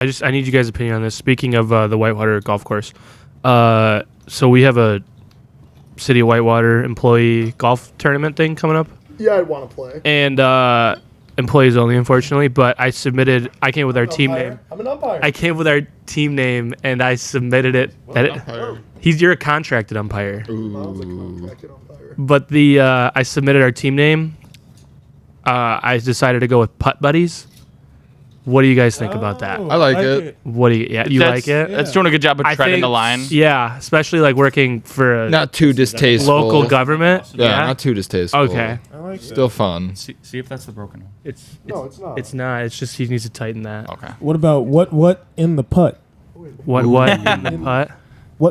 I need you guys' opinion on this. Speaking of the Whitewater golf course, so we have a City of Whitewater employee golf tournament thing coming up. Yeah, I'd want to play. And employees only, unfortunately. But I came with our team name. I'm an umpire. I came with our team name, and I submitted it. You're a contracted umpire. Mom's a contracted umpire. But I submitted our team name. I decided to go with Putt Buddies. What do you guys think about that? I like it. What do you? Yeah, you like it? That's doing a good job of treading the line. Yeah, especially like working for a Not too distasteful. local government. Yeah, not too distasteful. Okay. I like Still fun. See if that's the broken one. It's No, it's not. It's not. It's just he needs to tighten that. Okay. What about what in the putt? What in the putt?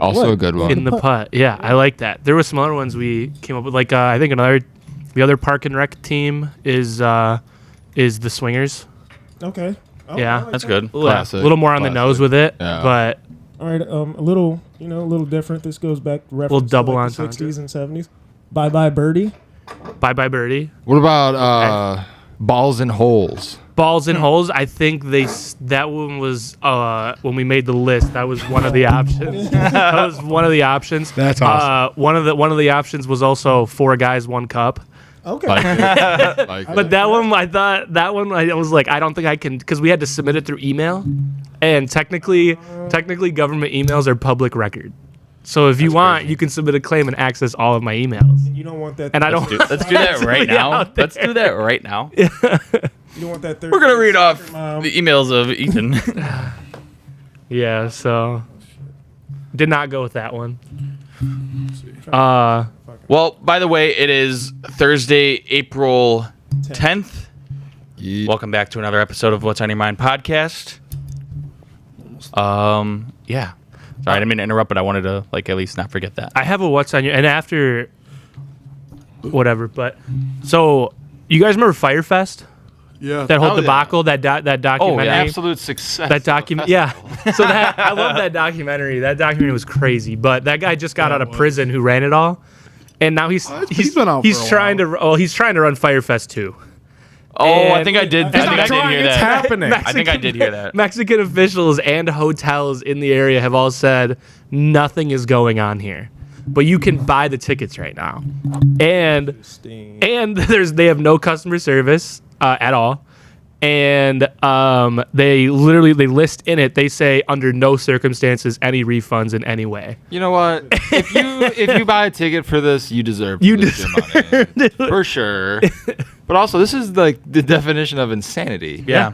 Also a good one. In the putt. Yeah, I like that. There were some other ones we came up with. Like I think the other Park and Rec team is the Swingers. Okay. Oh, Yeah. I like That's that. good. A Classic. little more on the nose with it, Yeah. but All right. A little different. This goes back to reference double to like the entendre. 60s and 70s. Bye bye birdie. Bye Bye Birdie. What about balls and holes? Balls and holes. I think that one was when we made the list. That was one of the options. That was one of the options. That's awesome. One of the options was also 4 guys, 1 cup. Okay. Like it. Like But it. that one, I thought I was like, I don't think I can, because we had to submit it through email, and technically, government emails are public record. So if you want, you can submit a claim and access all of my emails. You don't want that. And I don't. Let's do that right now. out there. Let's do that right now. You don't want that. We're gonna read off Mom. the emails of Ethan. Yeah. So did not go with that one. Well, by the way, it is Thursday, April 10th. Yeet. Welcome back to another episode of What's on Your Mind podcast. Yeah. Sorry, I didn't mean to interrupt, but I wanted to at least not forget that. I have a what's on your, and after whatever. But so you guys remember Firefest? Yeah. That whole Oh, yeah. debacle, that documentary. absolute success. That document, yeah. So I love that documentary. That documentary was crazy. But that guy just got out of prison who ran it all, and now he's been out for a trying to run Firefest too. Oh, I And- think I did. I think I did hear It's that. happening. I think I did hear that. Mexican officials and hotels in the area have all said nothing is going on here, but you can buy the tickets right now, and they have no customer service at all, and they list in it, they say under no circumstances any refunds in any way. You know what? If you buy a ticket for this, you deserve You your money for sure. But also, this is like the definition of insanity. Yeah.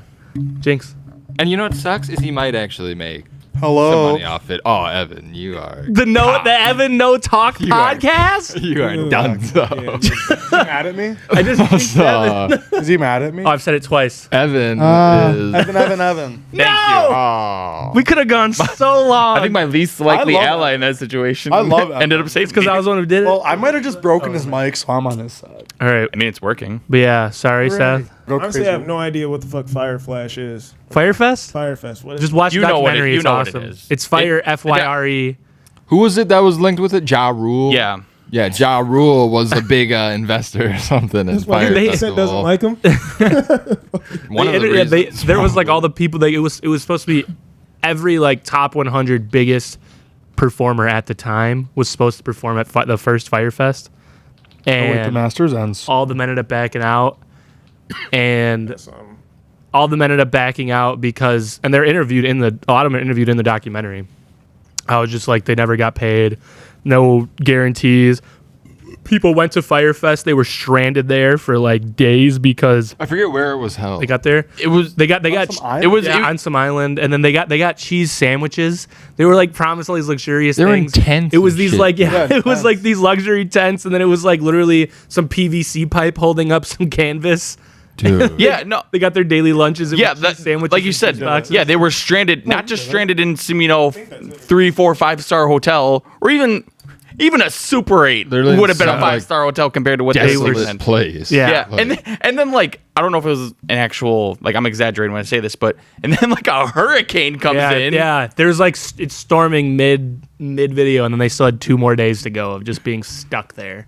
Jinx. And you know what sucks is he might actually make some Hello. money off it. Oh, Evan, you are The Evan No Talk You are- podcast. you are done. So. Is he mad at me? I just picked Evan. Is he mad at me? Oh, I've said it twice. Evan is. Evan. No! Oh. We could have gone so long. I think my least likely I love ally in that situation I love Evan. ended up saving because I was the one who did it. Well, I might have just broken his mic, so I'm on his side. All right. I mean, it's working. But yeah, sorry, Seth. Go Honestly, crazy. I have no idea what the fuck Fire Flash is. Firefest? Firefest. What is Just watch You the know what it- documentary. you It's know what it awesome. is. It's Fire, F-Y-R-E. Who was it that was linked with it? Ja Rule? Yeah. Yeah, Ja Rule was a big investor or something in That's why Fire they- Vincent Festival. doesn't like him. One of the reasons, There was like all the people that it was supposed to be every like top 100 biggest performer at the time was supposed to perform at the first Firefest, Oh, wait, the and Masters ends. all the men ended up backing out, and all the men ended up backing out because, and they're interviewed in a lot of them are interviewed in the documentary. I was just like, they never got paid, no guarantees. People went to Firefest. They were stranded there for like days because I forget where it was held. they got there. It was. They got some island? It was. yeah, on some island, and then they got cheese sandwiches. They were like promised all these luxurious They were in things. tents It was and these shit. like Yeah, it was tents. like these luxury tents, and then it was like literally some PVC pipe holding up some canvas. Dude. Yeah. No. They got their daily lunches and Yeah. cheese That, sandwiches, like you and said. cheese boxes. Yeah, they were stranded. Not just stranded in some 3, 4, 5-star hotel, or even a Super 8 Literally would have been a some, like, 5-star hotel compared to what they were. Desolate place. Yeah. Yeah, and then like I don't know if it was an actual, like, I'm exaggerating when I say this, but and then like a hurricane comes in. Yeah. There's like it's storming mid video, and then they still had 2 more days to go of just being stuck there.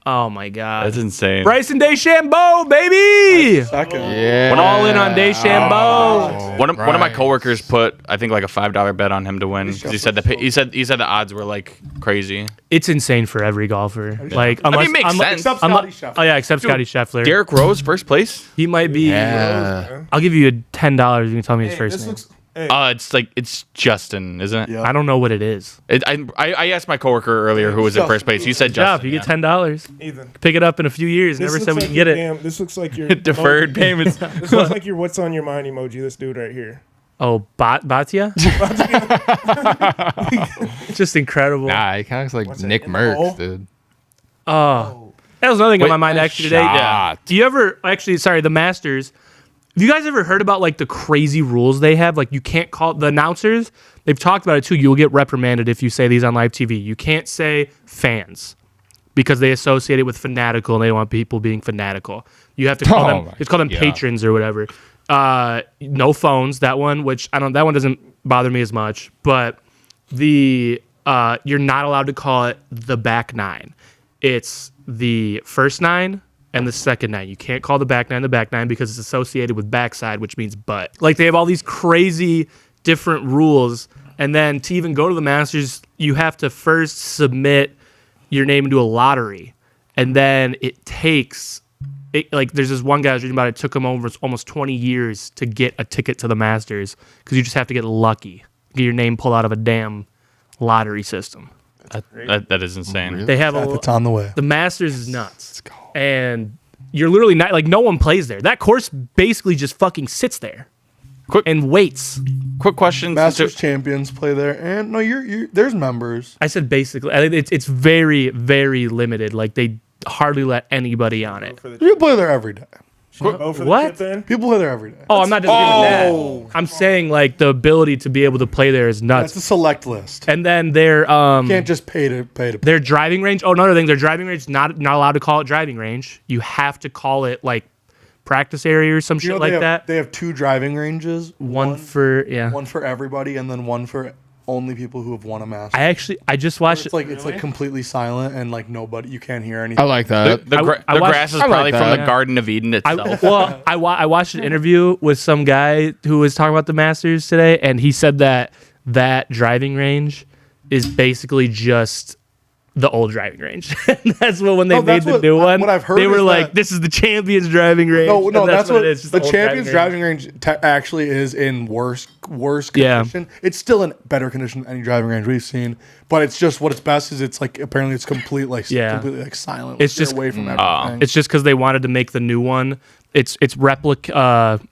Oh my God. That's insane. Bryson DeChambeau, baby. Second. Yeah. All in on DeChambeau. One of my Right. coworkers put, I think, like a $5 bet on him to win. 'Cause he said the odds were like crazy. It's insane for every golfer. Like, I mean, unless, it makes sense. Except Scotty Scheffler. Oh yeah, except Scotty Scheffler. Derrick Rose, first place. He might be. Yeah. I'll give you $10 if you can tell me his Hey, first this name. looks. Hey, It's Justin, isn't it? Yeah. I don't know what it is. I asked my coworker earlier who was in first place. He said Jeff, Justin. you get $10. Ethan. Pick it up in a few years. This Never looks said we like can get your it. This looks like your Deferred payments. This looks like your "What's on your mind" emoji. This dude right here. Oh, Batia? Just incredible. Nah, he kind of looks like What's that, Nick in the hole? Merckx, dude. Oh, that was another thing on my mind actually today. shot. Do you ever the Masters? Have you guys ever heard about like the crazy rules they have? Like you can't call the announcers. They've talked about it too. You'll get reprimanded if you say these on live TV. You can't say fans because they associate it with fanatical and they don't want people being fanatical. You have to call them. my It's called them God. patrons or whatever. No phones. That one, which I don't. That one doesn't bother me as much. But the you're not allowed to call it the back nine. It's the first nine and the second nine. You can't call the back nine because it's associated with backside, which means butt. Like they have all these crazy different rules. And then to even go to the Masters, you have to first submit your name into a lottery. And then it takes, like there's this one guy I was reading about, it took him almost 20 years to get a ticket to the Masters because you just have to get lucky. Get your name pulled out of a damn lottery system. That is insane. They have It's on the way. the Masters is nuts. And you're literally not like no one plays there. That course basically just fucking sits there. Quick- and waits. Quick question. Masters champions play there, and no, you're there's members. I said basically. I think it's very, very limited. Like they hardly let anybody on it. You play there every day. Vote for What? the chip then? People play there every day. Oh, I'm not disputing that. I'm saying like the ability to be able to play there is That's nuts. a select list. And then their You can't just pay to play. their driving range. Oh, another thing, their driving range not allowed to call it driving range. You have to call it like practice area or some shit like that. They have two driving ranges. One for one for everybody, and then one for only people who have won a Masters. I just watched It's like completely silent and like nobody, you can't hear anything. I like that. The I watched- grass is I like probably from that. the Garden of Eden itself. I watched an interview with some guy who was talking about the Masters today, and he said that driving range is basically just the old driving range. That's when they No, made that's the what- new one. what I've heard they were is like, that- "This is the champions driving range." No, And that's what it is. just the old champions driving driving range actually is in worse Yeah. condition. It's still in better condition than any driving range we've seen, but it's just what it's best is it's like apparently it's completely like silent. It's Get just- away from everything. It's just because they wanted to make the new one. It's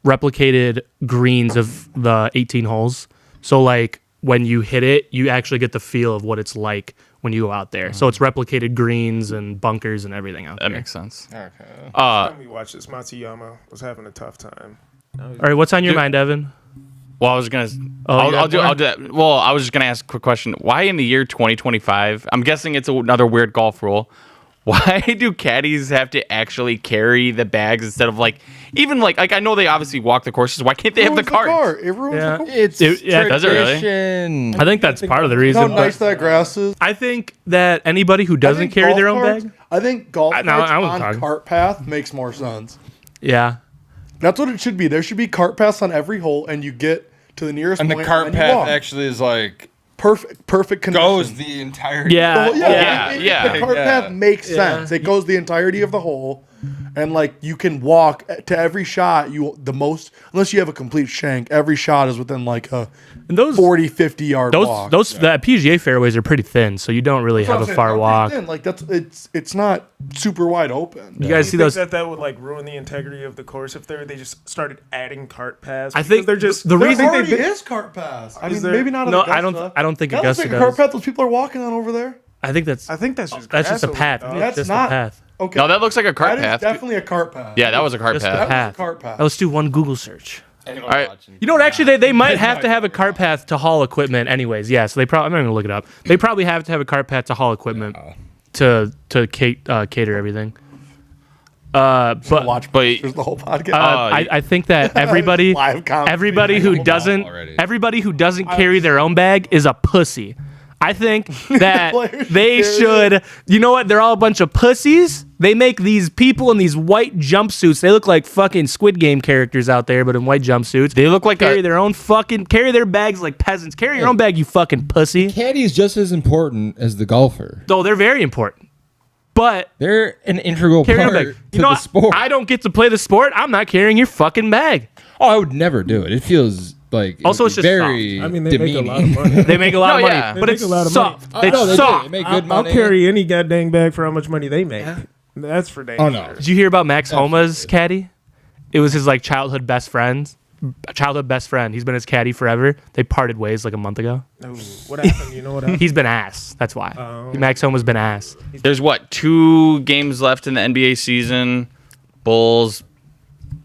replicated greens of the 18 holes. So like when you hit it, you actually get the feel of what it's like when you go out there. So it's replicated greens and bunkers and everything out there. That makes sense. When we watched this, Matsuyama was having a tough time. All right, what's on your mind, Evan? Well, I was gonna. Oh, you I'll got do more? that. Well, I was just gonna ask a quick question. Why in the year 2025? I'm guessing it's another weird golf rule. Why do caddies have to actually carry the bags instead of like even like I know they obviously walk the courses. Why can't they have the Ruins carts? It ruins Yeah. the car. It's Does it really? tradition. I think that's part of the How reason. but nice that grass is. I think that anybody who I doesn't think carry their golf own carts- bag, I think golf I carts was on talking. cart path makes more sense. yeah. That's what it should be. There should be cart paths on every hole, and you get to the nearest And the point, cart and then you path walk. actually is like perfect condition. goes the entire. Yeah. Well, Yeah. The cart Yeah. path makes sense. It goes the entirety of the hole, and like you can walk to every shot. Unless you have a complete shank, every shot is within like a And those 40, 50 yard walk. the PGA fairways are pretty thin, so you don't really have a far walk. Like it's not super wide open. You guys see Do you those? think that would like ruin the integrity of the course if they just started adding cart paths? I Because think they're just the There reason already is cart paths. I mean, there? maybe not. At No, Augusta. I don't think That looks Augusta like a cart does. path those people are walking on over there. I think that's I think that's just just a grass path. over it, That's Just not a path. Okay. No, that looks like a cart That is path. definitely a cart path. Yeah, that was a cart Just a path. path. Cart path. Now let's do one Google search. All right. You know what? Actually, they might have to have a cart path to haul equipment, anyways. Yeah, so they probably. I'm not gonna look it up. They probably have to have a cart path to haul equipment to cater everything. But Watch but- there's the whole podcast. I think that everybody Live conversation. everybody who doesn't already. everybody who doesn't carry their own bag is a pussy. I think that Players they carry should. You know what? They're all a bunch of pussies. They make these people in these white jumpsuits. They look like fucking Squid Game characters out there, but in white jumpsuits. They look like carry their bags like peasants. Carry your own bag, you fucking pussy. Caddy is just as important as the golfer. Though they're very important. But They're an integral carry your part own bag. to You know the what? sport. I don't get to play the sport. I'm not carrying your fucking bag. Oh, I would never do it. It feels like Also, it's just very I mean, they demeaning. make a lot of money. They make a lot of No, money, yeah. but They it's make a lot of soft. money. It's No, they do. soft. They make good I'll money. carry any goddamn bag for how much money they make. That's for damn Oh no. sure. Did you hear about Max Homa's caddy? It was his like childhood best friend. He's been his caddy forever. They parted ways like a month ago. No, what happened? You know what happened? He's been ass. That's why. Max Homa's been ass. There's 2 games left in the NBA season. Bulls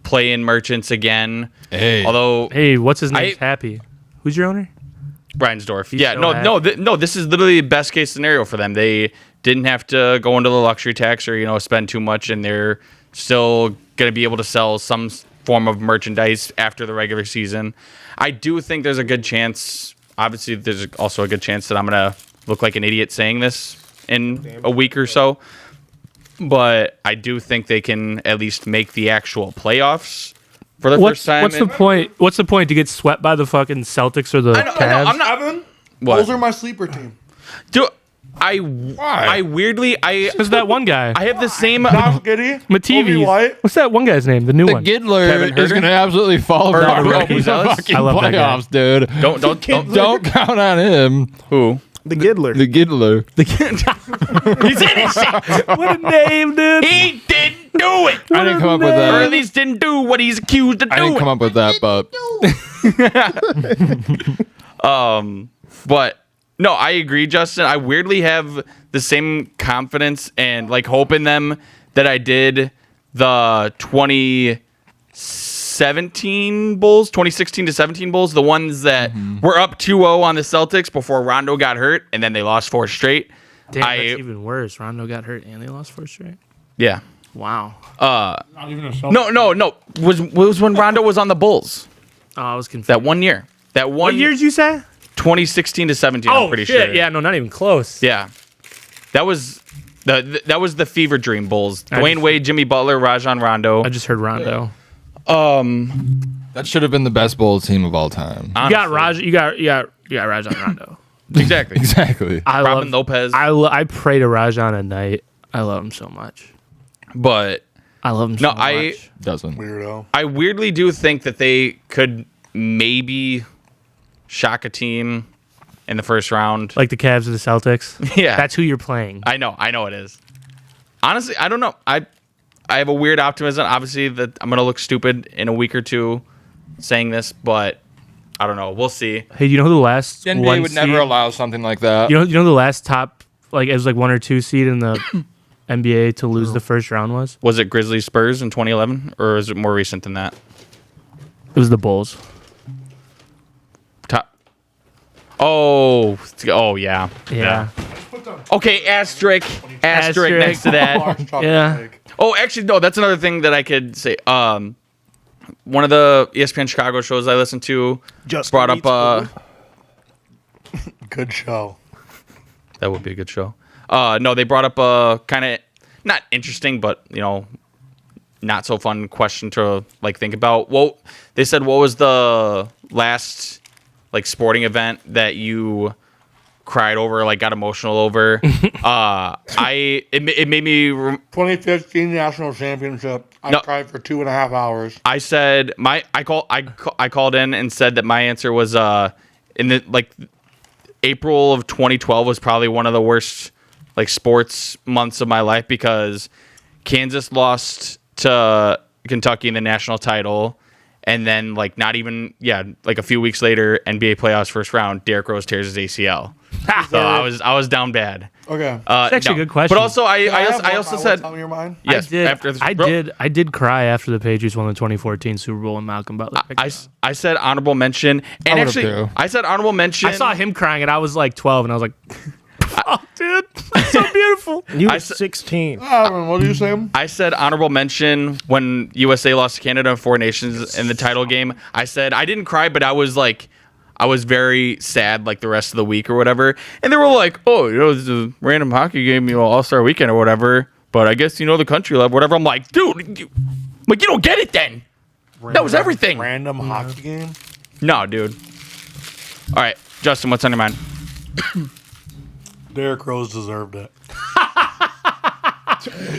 playing Merchants again. Hey. Although Hey, what's his name? Happy. Who's your owner? Reinsdorf. He's Yeah, so no. This is literally the best case scenario for them. They didn't have to go into the luxury tax or spend too much, and they're still going to be able to sell some form of merchandise after the regular season. I do think there's a good chance. Obviously, there's also a good chance that I'm going to look like an idiot saying this in a week or so. But I do think they can at least make the actual playoffs for the first time. What's the point? What's the point to get swept by the fucking Celtics or the Cavs? I'm not. Evan, What? those are my sleeper team. Dude, I weirdly Because that one guy, I have the same. Josh Giddey, Obi Mativi. White. What's that one guy's name? The new The one. Giddler Kevin is Herter? going to absolutely fall Herter, apart Herter, in the Gonzalez? fucking I love that guy. playoffs, dude. Don't Don't count on him. who? The Giddler. The Giddler. He's innocent. What a name, dude. He didn't do it. I didn't come up with Or that. at least didn't do what he's accused of I doing. didn't come up with that, but But no, I agree, Justin. I weirdly have the same confidence and like hope in them that I did the 2017 Bulls, 2016 to 17 Bulls, the ones that were up 2-0 on the Celtics before Rondo got hurt, and then they lost 4 straight. Damn, that's even worse. Rondo got hurt and they lost 4 straight. Yeah. Wow. No. Was when Rondo was on the Bulls Oh, I was confused. that 1 year. That one What year did you say? 2016 to 17. I'm pretty shit. sure. Yeah, no, not even close. Yeah. That was the fever dream Bulls. I Dwayne just- Wade, Jimmy Butler, Rajon Rondo. I just heard Rondo. that should have been the best Bulls team of all time. You got Raj. You got Rajon Rondo. Exactly. Exactly. I Robin love, Lopez. I pray to Rajon at night. I love him so much. But I love him so much. Doesn't. Weirdo. I weirdly do think that they could maybe shock a team in the first round. Like the Cavs or the Celtics. Yeah. That's who you're playing. I know it is. Honestly, I don't know. I have a weird optimism. Obviously, that I'm gonna look stupid in a week or two saying this, but I don't know. We'll see. Hey, do you know who the last The NBA one would seed- never allow something like that. You know the last top like it was like 1 or 2 seed in the NBA to lose the first round was? Was it Grizzlies Spurs in 2011, or is it more recent than that? It was the Bulls. Top. Oh yeah. Yeah. Okay, asterisk next to that. Large chocolate Yeah. cake. Oh, actually, no. That's another thing that I could say. One of the ESPN Chicago shows I listened to Just brought up. Good show. That would be a good show. No, they brought up a kind of not interesting, but not so fun question to like think about. Well, they said, what was the last like sporting event that you cried over, like got emotional over? It made me. 2015 national championship. I No. cried for 2.5 hours. I said I called in and said that my answer was in the like April of 2012 was probably one of the worst like sports months of my life because Kansas lost to Kentucky in the national title, and then like not even like a few weeks later, NBA playoffs first round, Derrick Rose tears his ACL. So I was down bad. Okay. It's actually a good question. But also I have also one? said Tell me your mind. yes. I did cry after the Patriots won the 2014 Super Bowl and Malcolm Butler. picked I said honorable mention, and would've actually too. I said honorable mention. I saw him crying and I was like 12 and I was like, oh, dude, that's so beautiful. You I were s- 16. Evan, what do you say? I said honorable mention when USA lost to Canada in 4 Nations in the title game. I said I didn't cry, but I was like, I was very sad like the rest of the week or whatever. And they were like, oh, it's a random hockey game, All-Star weekend or whatever. But I guess the country love, whatever. I'm like, dude, you don't get it then. That was everything. Random hockey game. No, dude. All right, Justin, what's on your mind? Derrick Rose deserved it.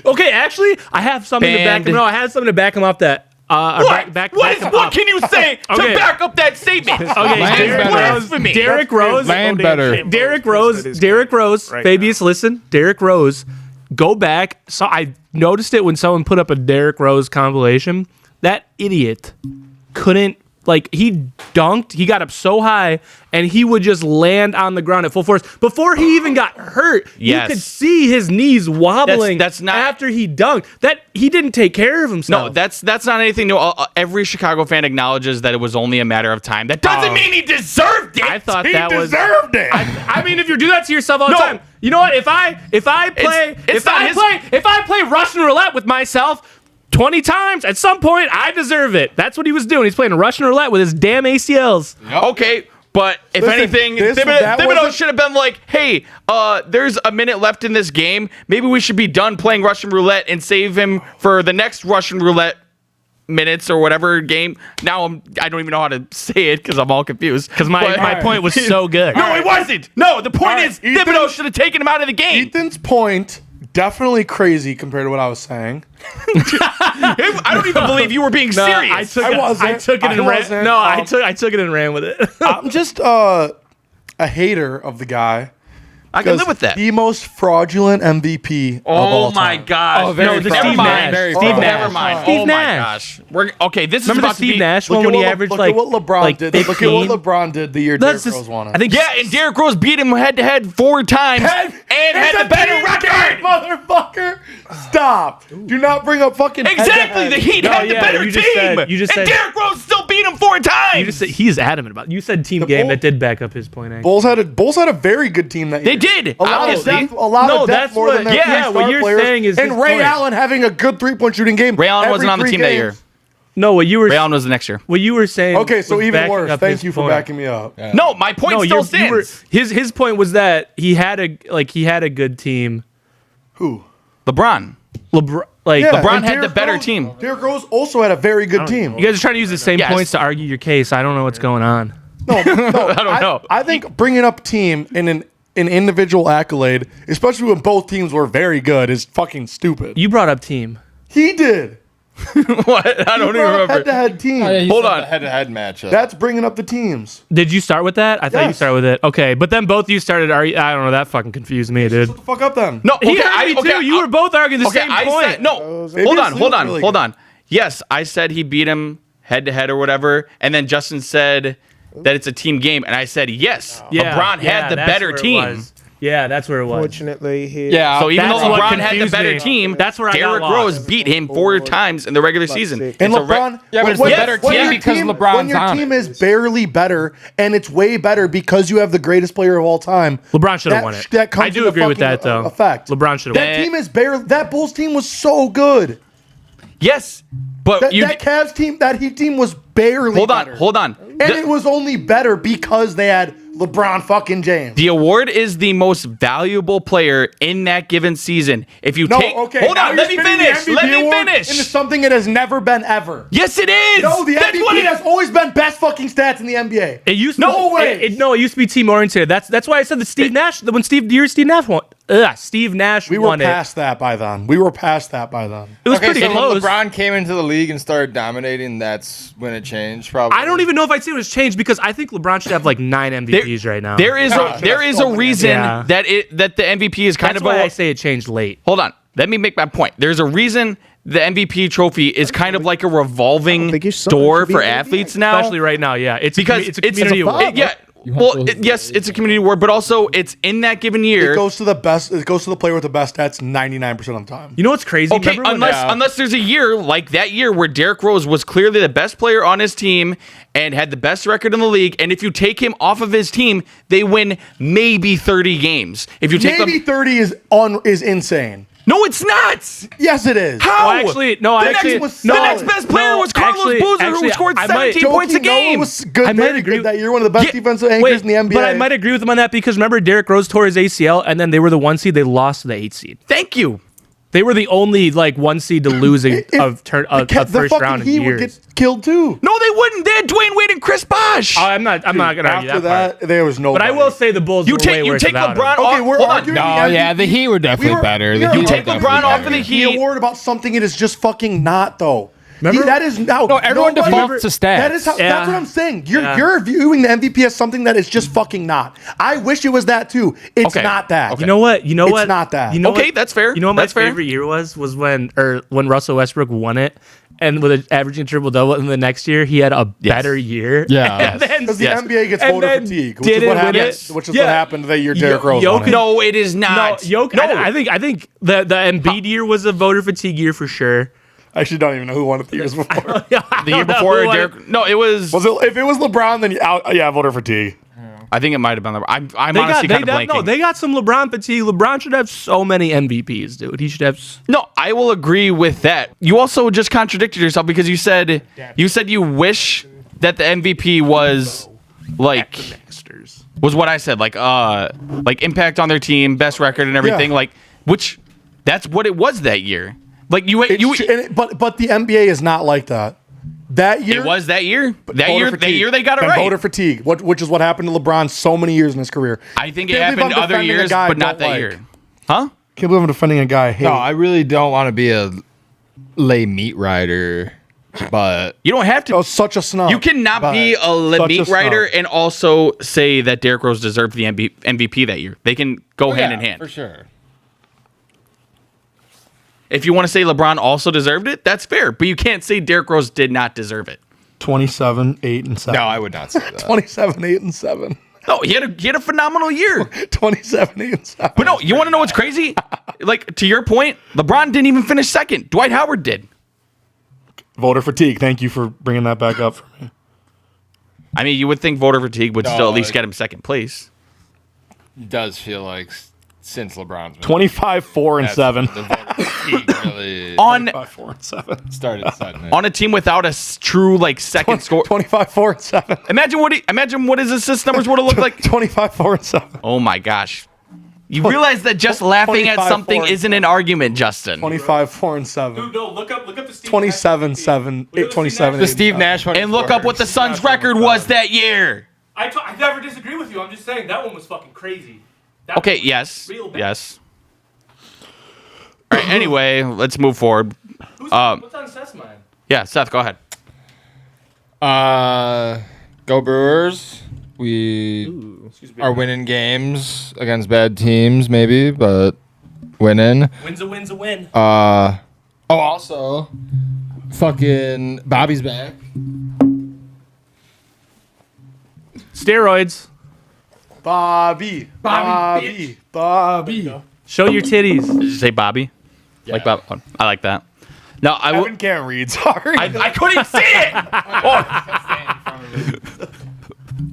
Okay, actually, I have something to back him. No, I had something to back him up. That What? back What up. can you say to Okay. back up that statement? Okay, Derrick Rose. Land better. Derrick Rose. Right Fabias, listen. Derrick Rose. Go back. So I noticed it when someone put up a Derrick Rose compilation. That idiot couldn't. Like, he dunked, he got up so high, and he would just land on the ground at full force. Before he even got hurt, Yes. you could see his knees wobbling That's not- after he dunked. That he didn't take care of himself. No, that's not anything new. Every Chicago fan acknowledges that it was only a matter of time. That doesn't mean he deserved it. I thought He that was... deserved it. I mean, if you do that to yourself all the No. time, you know what? If I play It's not his- if I play Russian roulette with myself 20 times, at some point I deserve it. That's what he was doing. He's playing Russian roulette with his damn ACLs. Okay, but if Listen, anything, that Thibodeau wasn't- should have been like, hey, there's a minute left in this game. Maybe we should be done playing Russian roulette and save him for the next Russian roulette minutes or whatever game. Now I don't even know how to say it because I'm all confused. Because my point was so good. No, it wasn't. No, the point All is right, Ethan- Thibodeau should have taken him out of the game. Ethan's point, definitely crazy compared to what I was saying. I don't even believe you were being No, serious. I took it I and ran. wasn't. No, I took it and ran with it. I'm just a hater of the guy. I can live 'Cause with that. The most fraudulent MVP of all Oh my time. gosh! Oh, very No, the never Steve mind. Nash. Very Steve fraud. Nash. Never mind. Steve Oh my Nash. gosh! We're okay. This is Remember the about to Steve be. Nash Look one at when he what, averaged look like at what LeBron like did. 15? Look at what LeBron did the year That's Derrick just, Rose won it. I think Yeah, and Derrick Rose beat him head to head 4 times and had the better record. Motherfucker, stop! Do not bring up fucking Exactly, the Heat No, had the yeah, better you team. just said- you just and said- Derrick Rose still beat him 4 times. you just said he's adamant about it. You said team game Bull- that did back up his point. Actually. Bulls had a very good team that year. They did, A lot obviously. of depth, a lot No, of depth that's more what- than their yeah, three what star you're players. saying is and his Ray point. Allen having a good 3-point shooting game. Ray Allen every wasn't on the 3 team that games. year. No, what you were Ray Allen was the next year. what you were saying. Okay, so was even backing worse. up Thank his you for point. backing me up. No, my point still stands. His point was that he had a good team. Who? LeBron. LeBron, like Yeah, LeBron and had the Derrick better Rose- team. Derrick Rose also had a very good team. you guys are trying to use the same Yes. points to argue your case. I don't know what's going on. No, I don't know. I think bringing up team in an individual accolade, especially when both teams were very good, is fucking stupid. You brought up team. He did. What? I don't even remember. Head-to-head team. Hold on. Head-to-head matchup. That's bringing up the teams. Did you start with that? I thought you Yes. started with it. Okay, but then both of you started. I don't know. That fucking confused me, dude. Shut the fuck up then. No, He okay, heard me too. You were both arguing the same I point. said no. Maybe Hold it's on, hold on, really hold good. on. Yes, I said he beat him head to head or whatever, and then Justin said that it's a team game, and I said yes. LeBron had the that's better where it team. was. Yeah, that's where it was. Fortunately, he yeah. So even That's though what LeBron had the confused better me. team, That's where I got Derrick lost. Rose beat him 4 times in the regular season. six. And It's a re- LeBron, Yeah, but it's when- the better when team your because when LeBron's your on team it. is barely better, and it's way better because you have the greatest player of all time. LeBron should have That- won it. that comes I do with a agree with fucking that though. effect. LeBron should have won. That team is barely. That Bulls team was so good. yes, but That, you that Cavs team, that Heat team was barely. hold on, better. hold on. And it was only better because they had LeBron fucking James. The award is the most valuable player in that given season. If you No, take, okay. hold now on, you're let me spinning the finish. MVP Let me award finish. Into something it has never been ever. Yes, it is. No, the That's what MVP it has always been best fucking stats in the NBA. It used No way. It used to be team oriented. That's why I said that Steve Nash. When Steve Nash won. Steve Nash We were won it. past that by then. We were past that by then. It was Okay, pretty so when close. LeBron came into the league and started dominating, that's when it changed, probably. I don't even know if I'd say it was changed because I think LeBron should have like 9 MVPs right now. There is a reason Yeah. that the MVP is kind That's of why a, I say it changed late. Hold on. Let me make my point. There's a reason the MVP trophy is kind of like a revolving think his son door should be for in the athletes now. Especially right now, yeah. It's because it's a community award. yeah. Well, yes, it's a community award, but also it's in that given year. It goes to the best. It goes to the player with the best stats 99% of the time. You know what's crazy? Okay, Remember when- unless there's a year like that year where Derrick Rose was clearly the best player on his team and had the best record in the league, and if you take him off of his team, they win maybe 30 games. If you take Maybe them, 30 is insane. No, it's not. Yes, it is. How? Well, actually, no. The Actually, next was no. The next best player no, was Carlos actually- Boozer, who actually, scored I might- 17 points a game. Was good, I might very agree good that year. One of the best defensive anchors in the NBA. But I might agree with him on that because remember, Derrick Rose tore his ACL, and then they were the 1 seed. They lost to the 8 seed. Thank you. They were the only 1 seed to lose a the first fucking round in Heat would years. get killed too. No, they wouldn't. They had Dwayne Wade and Chris Bosh. I'm not gonna argue After that. that, there was no. But I will say the Bulls. You were take way you worse take without LeBron him. Okay, off. we're Hold on. arguing. No, yeah, the Heat were definitely better. The Heat were take definitely LeBron off better. of the the Heat. award about something it is just fucking not though. Remember- That is now. No, everyone defaults to stats. That is how. Yeah. That's what I'm saying. You're Yeah. you're viewing the MVP as something that is just fucking not. I wish it was that too. It's Okay. not that. Okay. You know what? You know It's what? not that. You know Okay, what? that's fair. You know what my That's fair. favorite year was when Russell Westbrook won it, and with an averaging triple double, and the next year he had a better year. Yeah. And then- Because the Yes. NBA gets and voter then fatigue, which is didn't what win happened. it. Which is Yeah. what happened that year Derrick Rose won Jokic- it. No, it is No, not. Jokic. No. I think the Embiid year was a voter fatigue year for sure. I actually don't even know who won it the years before. The year before Derrick. No, it was. If it was LeBron, then yeah, voter fatigue. I think it might have been. I'm They honestly kind of blanking. no, they got some LeBron fatigue. LeBron should have so many MVPs, dude. He should have. No, I will agree with that. You also just contradicted yourself because you said you wish that the MVP was like was what I said, like impact on their team, best record and everything, Yeah. which that's what it was that year. Like But the NBA is not like that. That year it was that year. That voter year fatigue. they got it And right. voter fatigue, which is what happened to LeBron so many years in his career. I think it Can't believe happened I'm other defending a years, guy I but not don't that like. year. Huh? Can't believe I'm defending a guy I hate. No, I really don't want to be a lay meat rider, but You don't have to. That was such a snub. You cannot but be a such beat snub. writer and also say that Derrick Rose deserved the MVP that year. They can go hand in hand. for sure. If you want to say LeBron also deserved it, that's fair. But you can't say Derrick Rose did not deserve it. 27, 8, and 7. No, I would not say that. 27, 8, and 7. No, he had a phenomenal year. 27, 8, and 7. But no, you want to know what's crazy? Like, to your point, LeBron didn't even finish second. Dwight Howard did. Voter fatigue. Thank you for bringing that back up for me. I mean, you would think voter fatigue would No, still at least like- get him second place. It does feel like since LeBron's been 25, 4, and 7. the voter fatigue really On 25, 4, and 7. started setting it. on a team without a true like second score. 25, 4, and 7. Imagine what his assist numbers would have looked like. 25, 4, and 7. Oh my gosh. You realize that just laughing at 25, something 4, isn't an argument, Justin. 25, 4, and 7. No, look up the Steve 27, 7, 8, 27. The Steve Nash one. And look up what the Suns' record was that year. I never disagree with you. I'm just saying that one was fucking crazy. Okay, yes. Real bad. Yes. All right, anyway, let's move forward. What's on Seth's mind? Yeah, Seth, go ahead. Go Brewers. We are winning games against bad teams, maybe, but winning. Win's a win. Also, fucking Bobby's back. Steroids. Bobby. Show your titties. Did you say Bobby? Like Bob? Oh, I like that. No, I will. Evan can't read, sorry. I couldn't see it.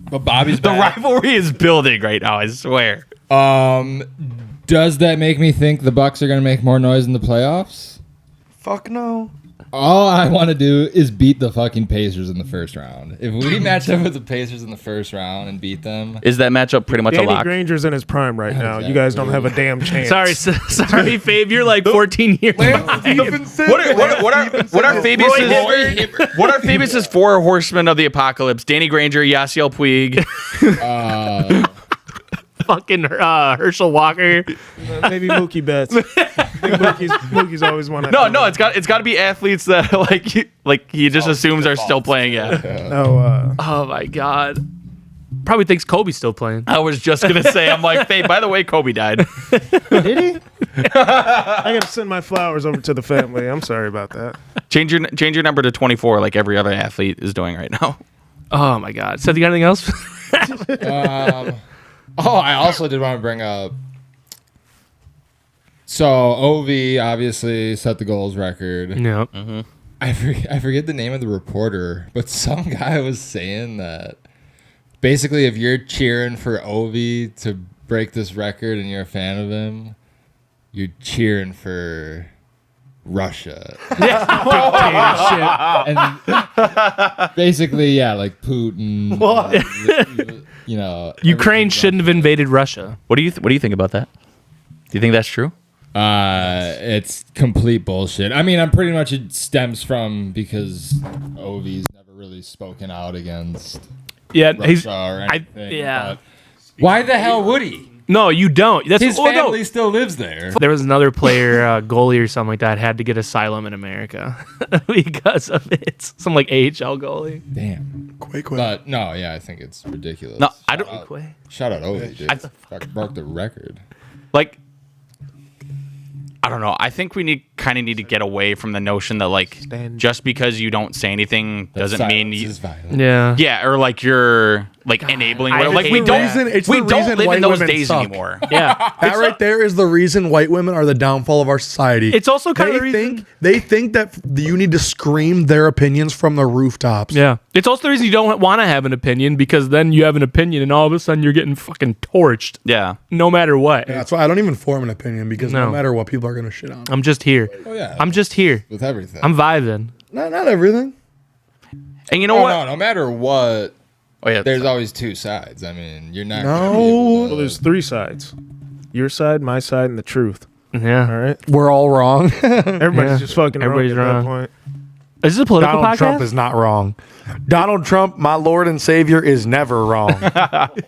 But Bobby's The back. rivalry is building right now. I swear. Does that make me think the Bucks are going to make more noise in the playoffs? Fuck no. All I want to do is beat the fucking Pacers in the first round. If we match up with the Pacers in the first round and beat them, Is that matchup pretty much a Danny lock? Granger's in his prime right now. You guys don't have a damn chance. Sorry, Fabe. You're like 14 years behind. What are Fabius's four horsemen of the apocalypse? Danny Granger, Yasiel Puig. Fucking Herschel Walker. Maybe Mookie Betts. I think Mookie's always one. No, it's got to be athletes that he just assumes are still playing. Yeah. No, Oh my god. Probably thinks Kobe's still playing. I was just gonna say, I'm like, hey, by the way, Kobe died. did he? I gotta send my flowers over to the family. I'm sorry about that. Change your number to 24, like every other athlete is doing right now. Oh my god. Seth, you got anything else? I also did want to bring up. So OV obviously set the goals record. No. I forget the name of the reporter, but some guy was saying that basically if you're cheering for Ovi to break this record and you're a fan of him, you're cheering for Russia. And basically, yeah, like Putin. You know, Ukraine shouldn't have invaded Russia. What do you think about that? Do you think that's true? It's complete bullshit. I mean, I'm pretty much it stems from because Ovi's never really spoken out against Russia or anything. yeah. But why the hell would he? No, you don't. That's His family still lives there. There was another player, goalie or something like that, had to get asylum in America because of it. Some like AHL goalie. Damn. Quick. But no, yeah, I think it's ridiculous. No, I don't. Shout out Ovi, dude. Fucking broke the record. Like, I don't know. I think we need to get away from the notion that like just because you don't say anything doesn't mean you. Yeah. Yeah, or like you're like enabling. Like we don't live in those days anymore. Yeah. That right there is the reason white women are the downfall of our society. It's also kind of the reason. They think that you need to scream their opinions from the rooftops. Yeah. It's also the reason you don't want to have an opinion, because then you have an opinion and all of a sudden you're getting fucking torched. Yeah. No matter what. Yeah, that's why I don't even form an opinion, because no matter what, people are going to shit on. I'm just here. Oh yeah. I'm just here. With everything. I'm vibing. Not everything. And you know what? No matter what. Oh yeah. There's always two sides. I mean, you're not. Well, there's three sides: your side, my side, and the truth. Yeah. All right. We're all wrong. Everybody's just fucking Everybody's wrong at wrong. that point. Is this a political Donald podcast? Trump is not wrong. Donald Trump, my Lord and Savior, is never wrong.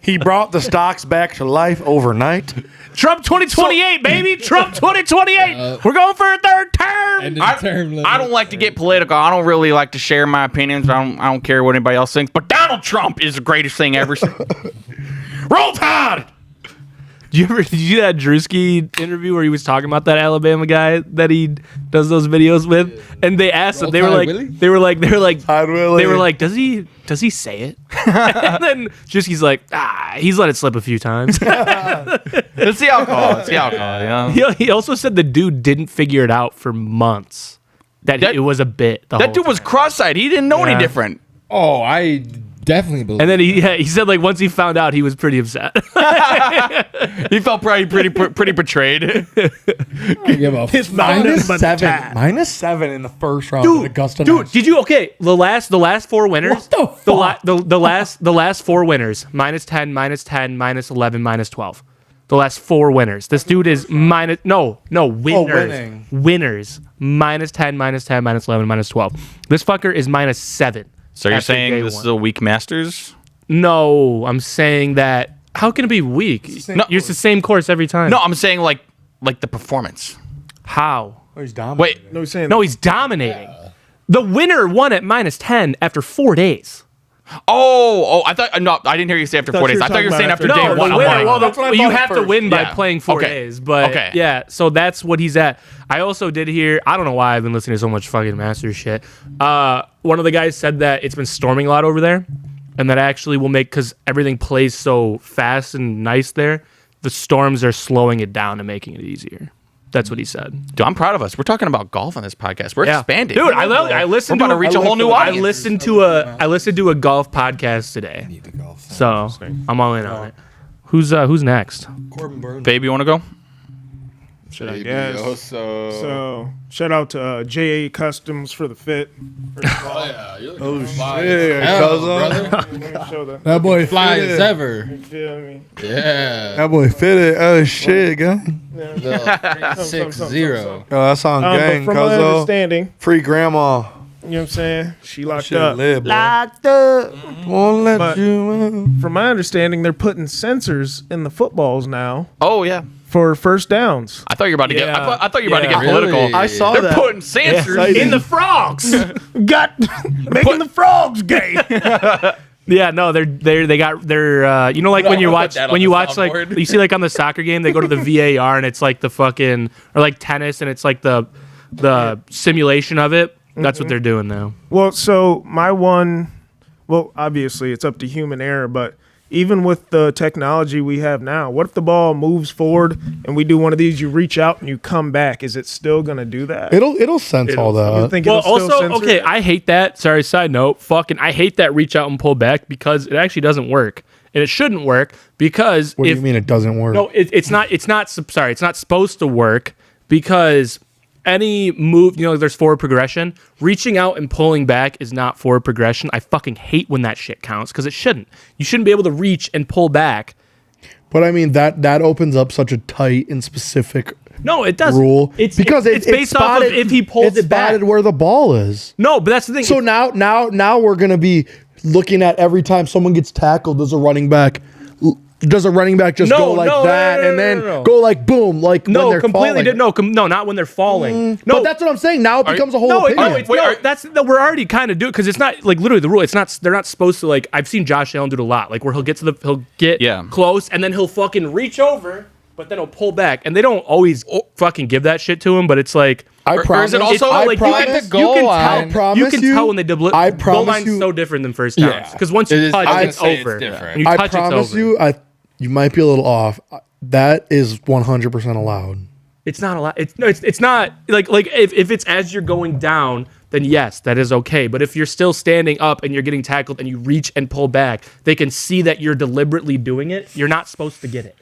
He brought the stocks back to life overnight. Trump 2028, baby. Trump 2028. We're going for a third term. I don't like to get political. I don't really like to share my opinions. I don't care what anybody else thinks. But Donald Trump is the greatest thing ever. Roll Tide. Did you see that Drewski interview where he was talking about that Alabama guy that he does those videos with? And they asked him, they were like, Tide Willie. does he say it? And then Drewski's like, he's let it slip a few times. Let's see how it goes. Yeah. He also said the dude didn't figure it out for months. That it was a bit. That dude was cross-eyed. He didn't know any different. Oh, I definitely believe. And then he said like once he found out, he was pretty upset. He felt probably pretty betrayed. His -7 in the first round of Augusta. Dude, did you the last four winners? What the fuck? The last four winners, -10, -10, -11, -12. The last four winners. This dude is winners. winning. Winners. -10, -10, -11, -12. This fucker is -7. So you're after saying day this one. is a weak Masters? No, I'm saying that. How can it be weak? It's the same course every time. No, I'm saying like the performance. How? Oh, he's dominating. Wait, No, he's saying No, he's dominating. The winner won at -10 after 4 days. I thought no, I didn't hear you say after 4 days. I thought you were saying after No, day the one. I'm winner. like, Well, that's what I you thought have at to first. win by Yeah. playing 4 Okay. days. But Okay. yeah, so that's what he's at. I also did hear. I don't know why I've been listening to so much fucking Masters shit. One of the guys said that it's been storming a lot over there, and that actually will make, because everything plays so fast and nice there, the storms are slowing it down and making it easier. That's what he said. dude, I'm proud of us. We're talking about golf on this podcast. We're expanding, dude. I listened We're to about to reach a whole new I audience. listened to a golf podcast today. So I'm all in on it. Who's next? Corbin Burns. Babe, you want to go? Should I guess? So, So shout out to JA Customs for the fit. Oh, shit. Show the, That boy fly fitted. as ever. you feel me? Yeah. That boy fitted. Oh, shit, guy. 6-0. Oh, that's on But gang, from my cuzzo. understanding, Free grandma. you know what I'm saying? She locked Shit up. lit, boy. Locked up. Won't let But- you From my understanding, they're putting sensors in the footballs now Oh yeah. for first downs. I thought you were about to get. Yeah. I thought you were about to Yeah. get political. Really? I saw They're that. putting Censors In the frogs. Making the frogs gay. Yeah, no, they got their you know, like when you I'll put watch that on when the you watch like soundboard. you see like on the soccer game, they go to the VAR and it's like the fucking, or like tennis and it's like the simulation of it. That's what they're doing now. Well, so my one, well, obviously it's up to human error, but even with the technology we have now, what if the ball moves forward and we do one of these, you reach out and you come back? Is it still going to do that? It'll sense all You that. think Well, it'll still also, censor okay, it? I hate that. Sorry, side note. I hate that reach out and pull back, because it actually doesn't work. and it shouldn't work because What do you mean it doesn't work? No, it's not. It's not supposed to work because any move, there's forward progression. Reaching out and pulling back is not forward progression. I fucking hate when that shit counts because it shouldn't. You shouldn't be able to reach and pull back. But I mean that opens up such a tight and specific No, it doesn't. rule. It's based off of if he pulls it back. spotted where the ball is. No, but that's the thing. So now we're gonna be looking at every time someone gets tackled, does a running back just go like that and then go like boom, like when they're falling? No, not when they're falling. No, but that's what I'm saying. Now it becomes a whole opinion. We're already kind of doing because it's not like literally the rule. It's not. They're not supposed to like. I've seen Josh Allen do it a lot. Like where he'll get close and then he'll fucking reach over, but then he'll pull back. And they don't always fucking give that shit to him. But it's like I promise. Is it also like you can tell when they double. I Goal promise line's you. so different than first downs because once you touch, it's over. When you I touch, promise it's over. you. You might be a little off. That is 100% allowed. It's not allowed. It's not like if it's as you're going down, then yes, that is okay. But if you're still standing up and you're getting tackled and you reach and pull back, they can see that you're deliberately doing it. You're not supposed to get it.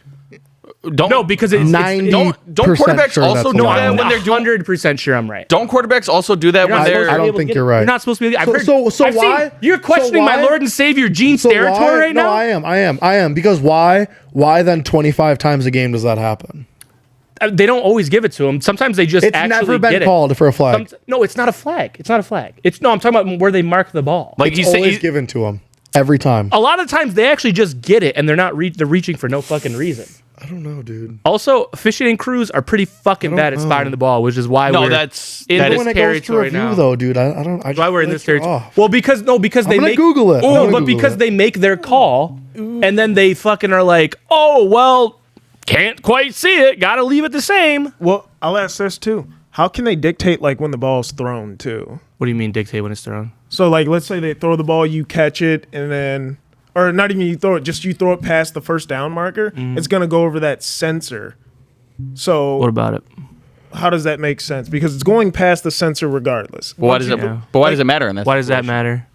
Because it's 90%. Don't quarterbacks sure also that's do allowed. that when they're doing? 100% sure I'm right. Don't quarterbacks also do that when they're? I don't think you're right. You're not supposed to be. I've heard, So I've why? seen, you're questioning my Lord and Savior Gene's territory right now? No, I am. Because why? Why then 25 times a game does that happen? They don't always give it to him. Sometimes they just It's actually never been get it. called for a flag. No, it's not a flag. It's not a flag. I'm talking about where they mark the ball. Like It's you say, always given to them every time. A lot of times they actually just get it and they're not they're reaching for no fucking reason. I don't know, dude. Also, officiating crews are pretty fucking bad at spotting the ball, which is why we're in When this it goes to territory review, now. though, dude, I don't. Why we're in this territory? off. Well, because they gonna make Google it. I'm Oh, gonna but Google because it. they make their call, and then they fucking are like, oh well, can't quite see it. Got to leave it the same. Well, I'll ask this too. How can they dictate like when the ball's thrown too? What do you mean dictate when it's thrown? So like, let's say they throw the ball, you catch it, and then, or not even you throw it, just you throw it past the first down marker. It's gonna go over that sensor. So What about it? how does that make sense? Because it's going past the sensor regardless. why does it? Yeah. But why does it matter in this? Why does that matter?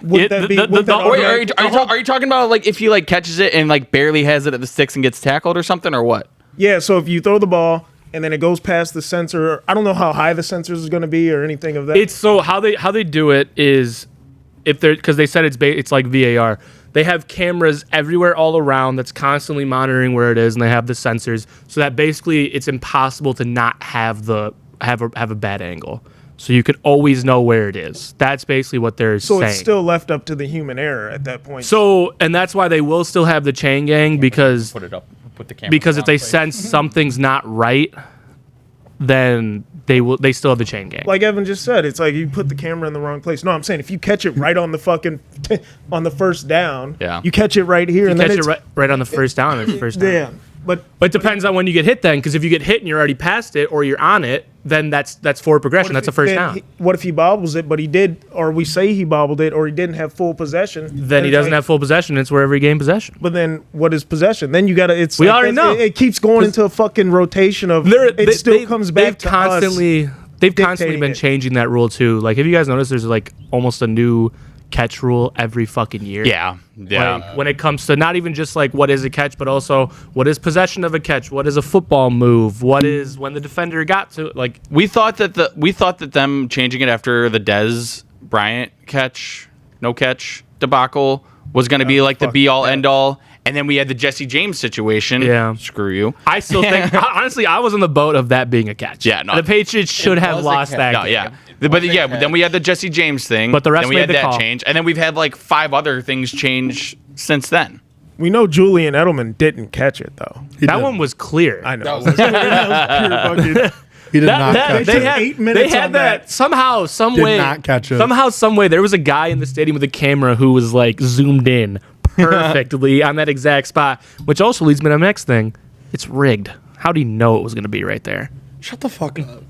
Would that be? Would that Wait, already- are you talking about like if he like catches it and like barely has it at the sticks and gets tackled or something or what? Yeah, so if you throw the ball and then it goes past the sensor, I don't know how high the sensors is going to be or anything of that. It's so how they do it is if they're because they said it's like VAR. They have cameras everywhere all around that's constantly monitoring where it is, and they have the sensors so that basically it's impossible to not have have a bad angle. So you could always know where it is. That's basically what they're so saying. it's still left up to the human error at that point. So and that's why they will still have the chain gang because Put it up. Put the camera. because if they sense something's not right, then they still have the chain gang. like Evan just said, it's like you put the camera in the wrong place. No, I'm saying if you catch it right on the fucking on the first down, Yeah. you catch it right here, and catch then it it's right on the first down. It's the first down. yeah. But But it depends on when you get hit then, because if you get hit and you're already past it or you're on it, then that's forward progression. That's a first down. What if he bobbles it, but he did, or we say he bobbled it, or he didn't have full possession? Then he doesn't have full possession. It's wherever he gained possession. But then what is possession? Then you gotta. It's We like already that's- know. It keeps going into a fucking rotation of. It still comes back to us. They've constantly dictating been it. changing that rule too. Like, have you guys noticed there's like almost a new catch rule every fucking year? Yeah. Like, when it comes to not even just like what is a catch, but also what is possession of a catch, what is a football move, what is when the defender got to like. We thought that them changing it after the Dez Bryant no catch debacle was going to be like the be all end all, and then we had the Jesse James situation. Yeah. Screw you. I still think honestly, I was on the boat of that being a catch. Yeah, no. the Patriots should have was a lost catch. that. No, game. yeah. But yeah, then we had the Jesse James thing. But the rest then we made had the that call. change, and then we've had like 5 other things change since then. We know Julian Edelman didn't catch it though. That one was clear. I know. That was- That was pure fucking- He did not catch took it. 8 minutes They had on that somehow, some Did way. not catch it. Somehow, some way, there was a guy in the stadium with a camera who was like zoomed in perfectly on that exact spot. Which also leads me to my next thing. It's rigged. How do you know it was going to be right there? Shut the fuck up.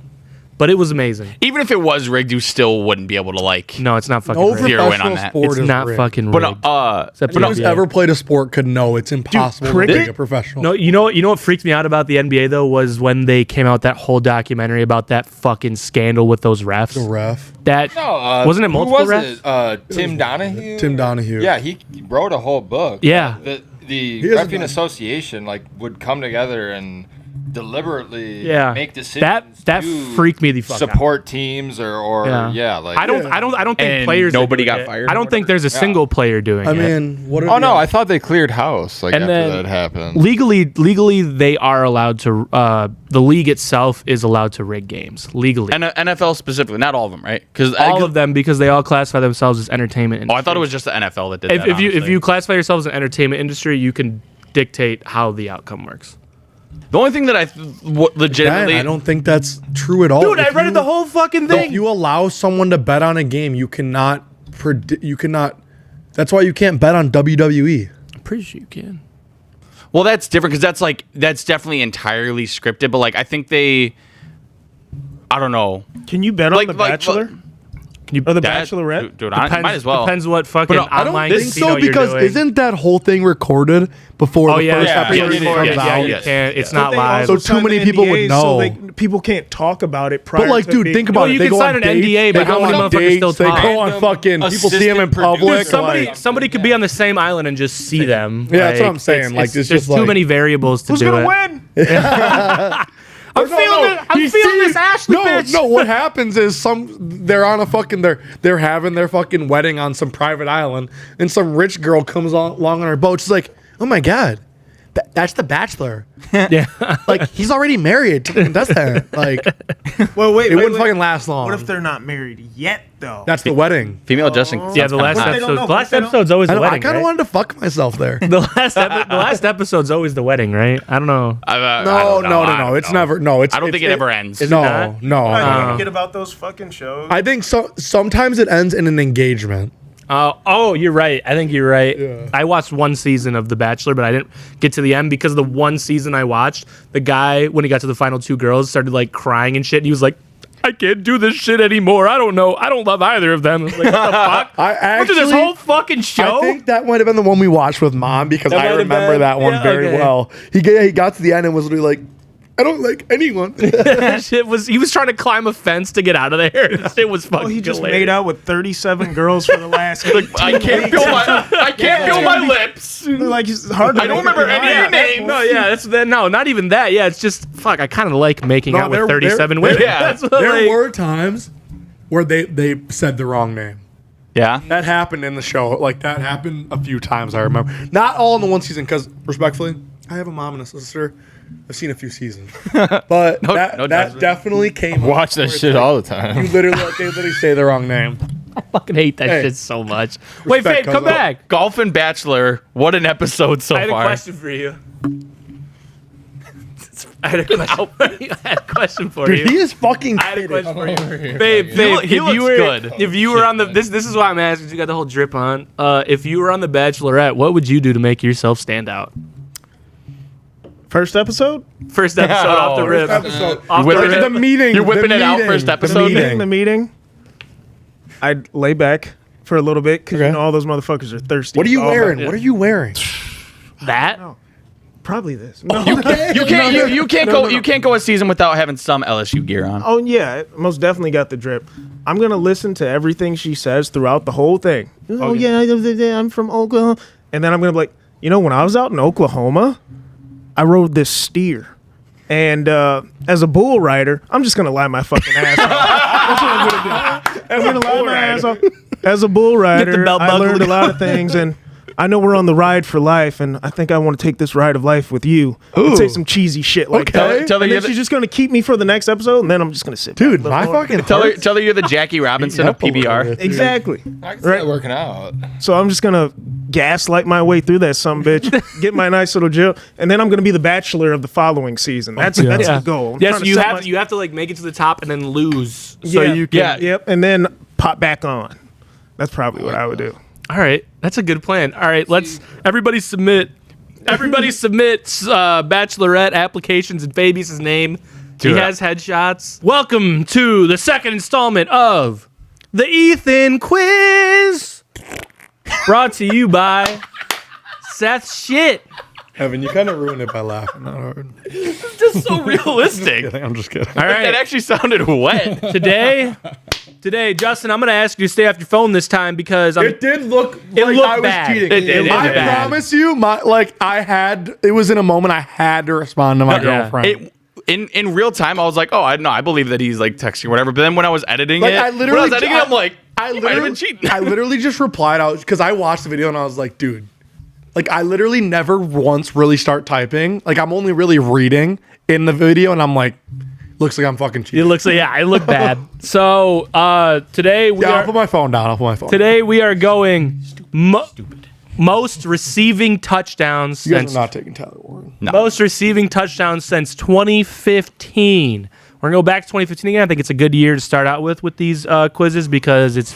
But it was amazing. Even if it was rigged, you still wouldn't be able to like. No, it's not fucking No rigged. Zero in on professional that. sport It's is not rigged. fucking But rigged. but Except for Who's NBA. ever played a sport could know it's impossible to cricket? rig a professional. No, you know what freaked me out about the NBA though was when they came out that whole documentary about that fucking scandal with those refs. The ref, That No, wasn't it multiple who was refs? it? Tim Donahue. Tim Donahue. Yeah, he wrote a whole book. Yeah. the He is a reffing gun. association like would come together and deliberately make decisions. That to freaked me the fuck out. support teams or like I don't think And players. nobody are doing got it. fired I don't think there's a single player doing I it. mean, what? Oh no, I thought they cleared house like And after then that happened. Legally, they are allowed to. The league itself is allowed to rig games legally. And NFL specifically, not all of them, right? Because All of them, because they all classify themselves as entertainment Oh, industry. I thought it was just the NFL that did If, that. if you honestly. classify yourself as an entertainment industry, you can dictate how the outcome works. The only thing that I legitimately, I don't think that's true at all. Dude, I If read you- the whole fucking If thing. you allow someone to bet on a game, you cannot predict. You cannot. That's why you can't bet on WWE. I'm pretty sure you can. well, that's different because that's definitely entirely scripted. But like, I think I don't know. Can you bet on Like- The like- Bachelor? Can you Or The That- Bachelorette? dude, I might as well. Depends what fucking But I don't online I think casino so because you're doing. isn't that whole thing recorded before Oh the yeah, first yeah, episode yeah, comes yeah, out? you can't. It's But not they live. also So too signed many people would NDAs, know. So people can't talk about it prior But like, to dude, being- think about Well, it. you They can go sign on an dates, NDA, they but how go many on motherfuckers dates, still They talk? go on fucking. People see them in Assistant public. producer. Somebody could be on the same island and just see them. Yeah, that's what I'm saying. Like, it's there's just too like- many variables to Who's do gonna it. win? I'm feeling this Ashley bitch. No, what happens is they're on a fucking they're having their fucking wedding on some private island, and some rich girl comes along on her boat. She's like, "Oh my god, that's the Bachelor." Yeah. Like, he's already married to the contestant. Like, Well, wait, it wouldn't fucking last long. What if they're not married yet, though? That's the wedding. Female dressing. Yeah, the last What if they don't episode. know? The last What if they don't- episode's always the I wedding. kind of Right? wanted to fuck myself there. The last episode's always the wedding, right? I don't know. No. It's never. No, it's. I don't think it ever ends. Is it No, not? no. I no. forget about those fucking shows. I think so. Sometimes it ends in an engagement. Oh, you're right. I think you're right. Yeah. I watched one season of The Bachelor, but I didn't get to the end because the one season I watched, the guy, when he got to the final two girls, started like crying and shit. And he was like, I can't do this shit anymore. I don't know. I don't love either of them. I was like, what the fuck? After this whole fucking show? I think that might have been the one we watched with Mom because That I might have remember been. that one Yeah, very okay. well. He got to the end and was literally like, I don't like anyone. That shit was, he was trying to climb a fence to get out of there. This shit was fucking he just hilarious. made out with 37 girls for the last. I can't feel my lips. Like it's hard. To I don't remember any of your names. No, yeah, that's no, not even that. Yeah, it's just fuck. I kind of like making out with 37 women. yeah. That's what, There like- were times where they said the wrong name. Yeah. That happened in the show. Like, that happened a few times, I remember. Not all in the one season, because, respectfully, I have a mom and a sister. I've seen a few seasons. But that judgment. definitely came up. Watch that where it's shit like, all the time. You literally, like, they literally say the wrong name. I fucking hate that Hey. shit so much. Wait, Respect, Fabe, come cuz- back. Golf and Bachelor. What an episode so I had a far. question for you. I had a question for Dude, you. he is fucking I had a kidding. question for you. Over here. Babe, He looks good. If you were on the this is why I'm asking. You got the whole drip on. If you were on the Bachelorette, what would you do to make yourself stand out? First episode. First episode off the rip. Episode. Off the Whipping rip. The meeting. You're whipping the it out meeting, first the episode? meeting. The meeting. I'd lay back for a little bit because Okay. you know all those motherfuckers are thirsty. What are you Oh, wearing? yeah. What are you wearing? That? Probably this. No. You can't go a season without having some LSU gear on. Oh yeah, it most definitely got the drip. I'm gonna listen to everything she says throughout the whole thing. Oh yeah, I'm from Oklahoma, and then I'm gonna be like, you know, when I was out in Oklahoma, I rode this steer, and as a bull rider, I'm just gonna lie my fucking ass off. That's what I'm gonna do. I'm gonna lie my ass off. As a bull rider, belt I buckle. learned a lot of things, and I know we're on the ride for life, and I think I want to take this ride of life with you. And say some cheesy shit like Okay. that. Tell her And you're then the- she's just gonna keep me for the next episode, and then I'm just gonna sit. Dude, back a my little more. fucking Tell her you're the Jackie Robinson of up a little PBR. bit. Exactly. I can see that working out. So I'm just gonna gaslight my way through that bitch, get my nice little jail, and then I'm gonna be the Bachelor of the following season. That's the goal. I'm Yes, trying to you set have my- you have to like make it to the top and then lose. So yeah, you can. Yeah. Yep, and then pop back on. That's probably what I would do. All right, that's a good plan. All right, let's everybody submit. Everybody submits Bachelorette applications in Fabius' name. He has headshots. Welcome to the second installment of the Ethan Quiz, brought to you by Seth Shit. Evan, you kind of ruined it by laughing. Not hard. Just so realistic. I'm just kidding. All right, That actually sounded wet. today Today, Justin, I'm going to ask you to stay off your phone this time because it did look it like looked I was bad. cheating. I promise you, it was in a moment I had to respond to my girlfriend. In real time, I was like, oh, I believe that he's like texting or whatever. But then when I was editing I'm like, I literally just replied out because I watched the video and I was like, dude, like I literally never once really start typing. Like I'm only really reading in the video and I'm like, looks like I'm fucking cheating. It looks like, I look bad. So today I'll put my phone down. Today we are going most receiving touchdowns. You guys are not taking Tyler Warren. No. Most receiving touchdowns since 2015. We're gonna go back to 2015 again. I think it's a good year to start out with these quizzes because it's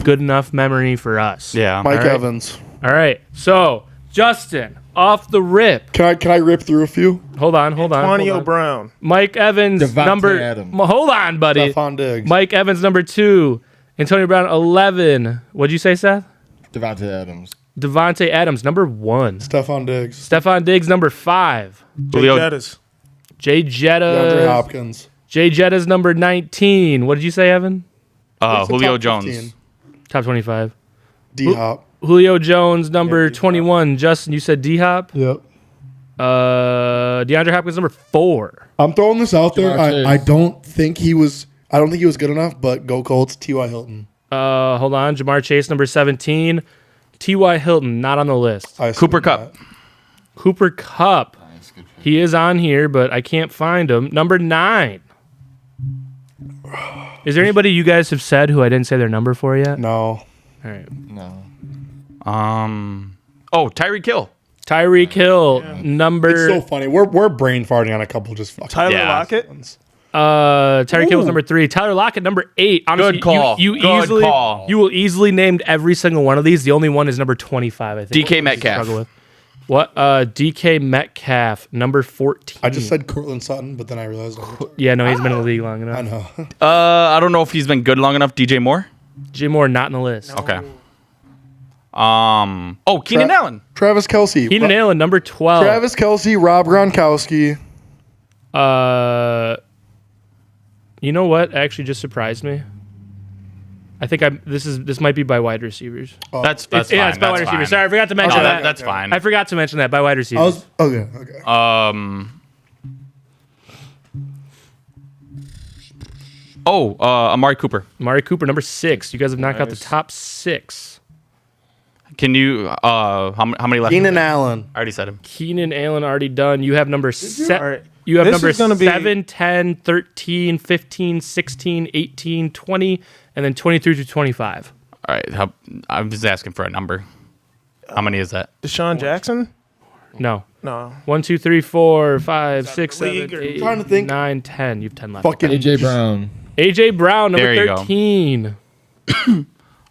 good enough memory for us. Yeah. Mike Evans. All right. So Justin, off the rip. Can I rip through a few? Hold on. Antonio Brown. Mike Evans, Devontae Adams. Hold on, buddy. Stephon Diggs. Mike Evans, number 2. Antonio Brown, 11. What'd you say, Seth? Devontae Adams. Devontae Adams, number 1. Stephon Diggs. Stephon Diggs, number 5. Julio Jettas. Jay Jetta. DeAndre Hopkins. Jay Jetta's number 19. What did you say, Evan? Julio top Jones. 15. Top 25. D-Hop. Julio Jones, number 21. Justin, you said D-Hop? Yep. DeAndre Hopkins, number 4. I'm throwing this out there. Chase. I don't think he was good enough, but go Colts. T.Y. Hilton. Hold on. Jamar Chase, number 17. T.Y. Hilton, not on the list. Cooper Kupp. Cooper Kupp. Nice, good pick. He is on here, but I can't find him. Number 9. Is there anybody you guys have said who I didn't say their number for yet? No. All right. No. Tyreek Hill. Tyreek Hill, number... It's so funny. We're brain farting on a couple just fucking Tyler Yeah. Lockett. Tyreek Hill was number 3. Tyler Lockett, number 8. Honestly, Good call. You Good easily, call. You will easily name every single one of these. The only one is number 25, I think. DK Metcalf. Struggle with. What? DK Metcalf, number 14. I just said Cortland Sutton, but then I realized Yeah, no, he's been in the league long enough. I know. I don't know if he's been good long enough. DJ Moore. Jay Moore, not in the list. Okay. Keenan Allen. Travis Kelce. Keenan Allen, number 12. Travis Kelce, Rob Gronkowski. You know what? Actually, just surprised me. I think this might be by wide receivers. That's fine. Yeah, it's by wide That's receivers. fine. Sorry, I forgot to mention No, that. that's fine. I forgot to mention that by wide receivers. Okay. Amari Cooper. Amari Cooper, number 6. You guys have knocked out the top 6. Can you? How many left? Keenan Allen. I already said him. Keenan Allen already done. You have number 7. All right. You have This number is gonna be- 7, 10, 13, 15, 16, 18, 20, and then 23 to 25. All right. I'm just asking for a number. How many is that? Deshaun Jackson. No. No. 1, 2, 3, 4, 5, 6, the league 7, or- 8, trying to think. 9, 10. You have 10 left. Fucking AJ Brown. AJ Brown, number There you go. 13. I'm